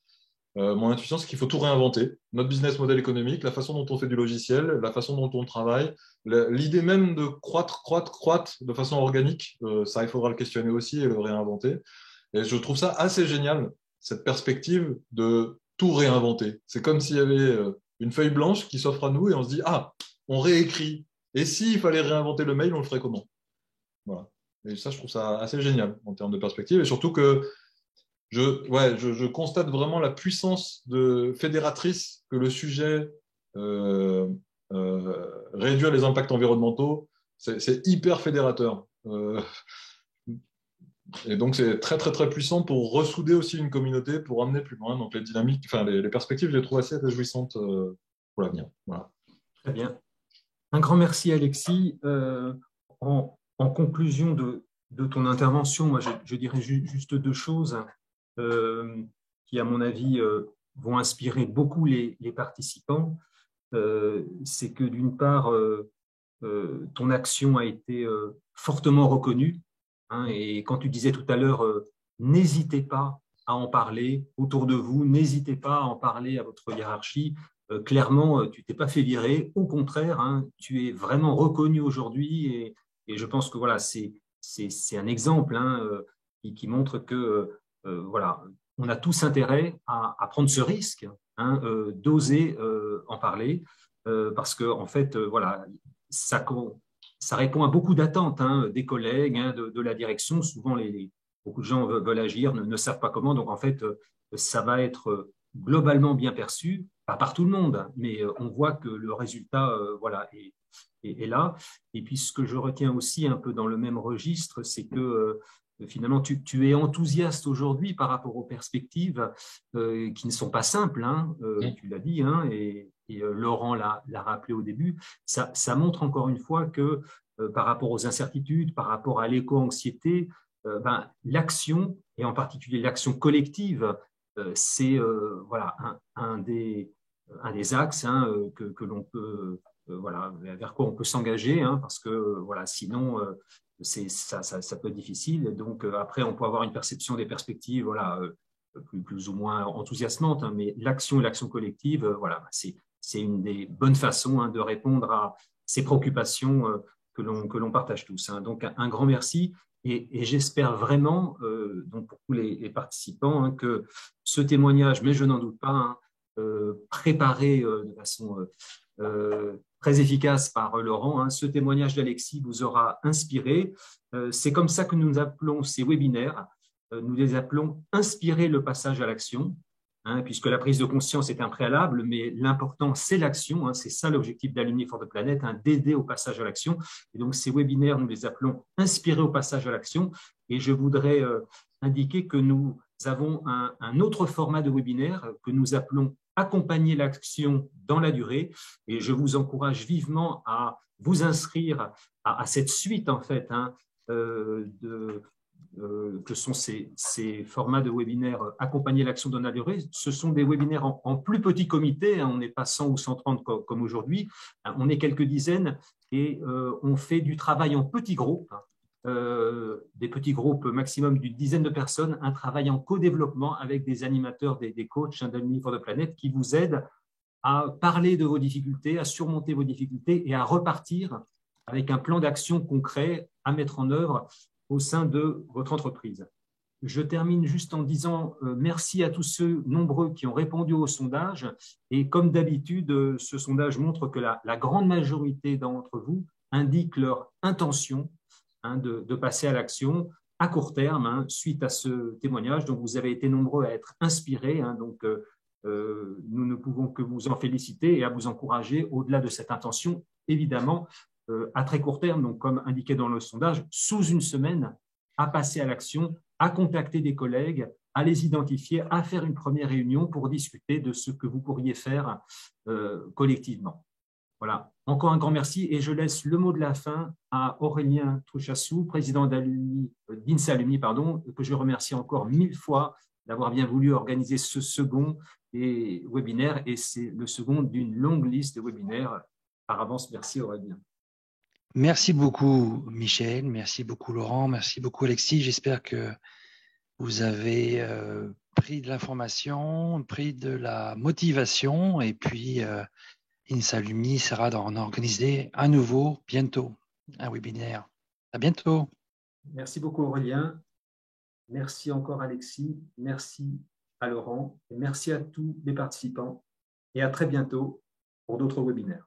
mon intuition, c'est qu'il faut tout réinventer. Notre business model économique, la façon dont on fait du logiciel, la façon dont on travaille, l'idée même de croître de façon organique, ça, il faudra le questionner aussi et le réinventer. Et je trouve ça assez génial, cette perspective de tout réinventer. C'est comme s'il y avait une feuille blanche qui s'offre à nous et on se dit, ah, on réécrit. Et s'il fallait réinventer le mail, on le ferait comment? Voilà. Et ça, je trouve ça assez génial en termes de perspective. Et surtout que je constate vraiment la puissance fédératrice que le sujet réduire les impacts environnementaux, c'est hyper fédérateur. Et donc, c'est très, très, très puissant pour ressouder aussi une communauté, pour amener plus loin. Donc, les dynamiques, enfin, les perspectives, je les trouve assez réjouissantes pour l'avenir. Voilà. Très bien. Un grand merci, Alexis. En conclusion de ton intervention, moi, je dirais juste deux choses qui, à mon avis, vont inspirer beaucoup les participants. C'est que, d'une part, ton action a été fortement reconnue. Hein, et quand tu disais tout à l'heure, n'hésitez pas à en parler autour de vous, n'hésitez pas à en parler à votre hiérarchie. Clairement, tu t'es pas fait virer. Au contraire, hein, tu es vraiment reconnu aujourd'hui et je pense que voilà, c'est un exemple hein, qui montre que voilà, on a tous intérêt à prendre ce risque, hein, d'oser en parler parce que en fait, voilà, ça répond à beaucoup d'attentes hein, des collègues, hein, de la direction. Souvent, beaucoup de gens veulent agir, ne savent pas comment. Donc, en fait, ça va être globalement bien perçu, pas par tout le monde, hein, mais on voit que le résultat voilà, est là. Et puis, ce que je retiens aussi un peu dans le même registre, c'est que finalement, tu es enthousiaste aujourd'hui par rapport aux perspectives qui ne sont pas simples, hein, tu l'as dit, hein, et Laurent l'a rappelé au début. Ça montre encore une fois que par rapport aux incertitudes, par rapport à l'éco-anxiété, l'action, et en particulier l'action collective, c'est voilà, un des axes hein, que l'on peut, voilà, vers quoi on peut s'engager, hein, parce que voilà, sinon, ça peut être difficile. Donc, après, on peut avoir une perception des perspectives voilà, plus ou moins enthousiasmante, hein, mais l'action et l'action collective, voilà, c'est une des bonnes façons hein, de répondre à ces préoccupations que l'on partage tous. Hein. Donc, un grand merci. Et j'espère vraiment, donc pour tous les participants, hein, que ce témoignage, mais je n'en doute pas, hein, préparé de façon très efficace par Laurent, hein, ce témoignage d'Alexis vous aura inspiré. C'est comme ça que nous appelons ces webinaires. Nous les appelons « Inspirer le passage à l'action ». Hein, puisque la prise de conscience est un préalable, mais l'important, c'est l'action. Hein, c'est ça l'objectif d'Alumni for the Planet, hein, d'aider au passage à l'action. Et donc, ces webinaires, nous les appelons « Inspirer au passage à l'action ». Et je voudrais indiquer que nous avons un autre format de webinaire que nous appelons « Accompagner l'action dans la durée ». Et je vous encourage vivement à vous inscrire à cette suite, en fait, hein, que sont ces formats de webinaires accompagner l'action dans la durée. Ce sont des webinaires en plus petit comité, hein, on n'est pas 100 ou 130 comme aujourd'hui, on est quelques dizaines et on fait du travail en petits groupes, des petits groupes maximum d'une dizaine de personnes, un travail en co-développement avec des animateurs, des coachs d'Alumni for the Planet qui vous aident à parler de vos difficultés, à surmonter vos difficultés et à repartir avec un plan d'action concret à mettre en œuvre au sein de votre entreprise. Je termine juste en disant merci à tous ceux nombreux qui ont répondu au sondage. Et comme d'habitude, ce sondage montre que la grande majorité d'entre vous indiquent leur intention hein, de passer à l'action à court terme hein, suite à ce témoignage. Donc, vous avez été nombreux à être inspirés. Hein, donc, nous ne pouvons que vous en féliciter et à vous encourager au-delà de cette intention, évidemment, à très court terme, donc comme indiqué dans le sondage, sous une semaine, à passer à l'action, à contacter des collègues, à les identifier, à faire une première réunion pour discuter de ce que vous pourriez faire collectivement. Voilà. Encore un grand merci et je laisse le mot de la fin à Aurélien Trouchassou, président d'INSA Alumni, que je remercie encore 1000 fois d'avoir bien voulu organiser ce second webinaire, et c'est le second d'une longue liste de webinaires. Par avance, merci Aurélien. Merci beaucoup Michel, merci beaucoup Laurent, merci beaucoup Alexis. J'espère que vous avez pris de l'information, pris de la motivation, et puis INSA Alumni essaiera d'en organiser un nouveau bientôt, un webinaire. À bientôt. Merci beaucoup Aurélien. Merci encore Alexis. Merci à Laurent. Et merci à tous les participants. Et à très bientôt pour d'autres webinaires.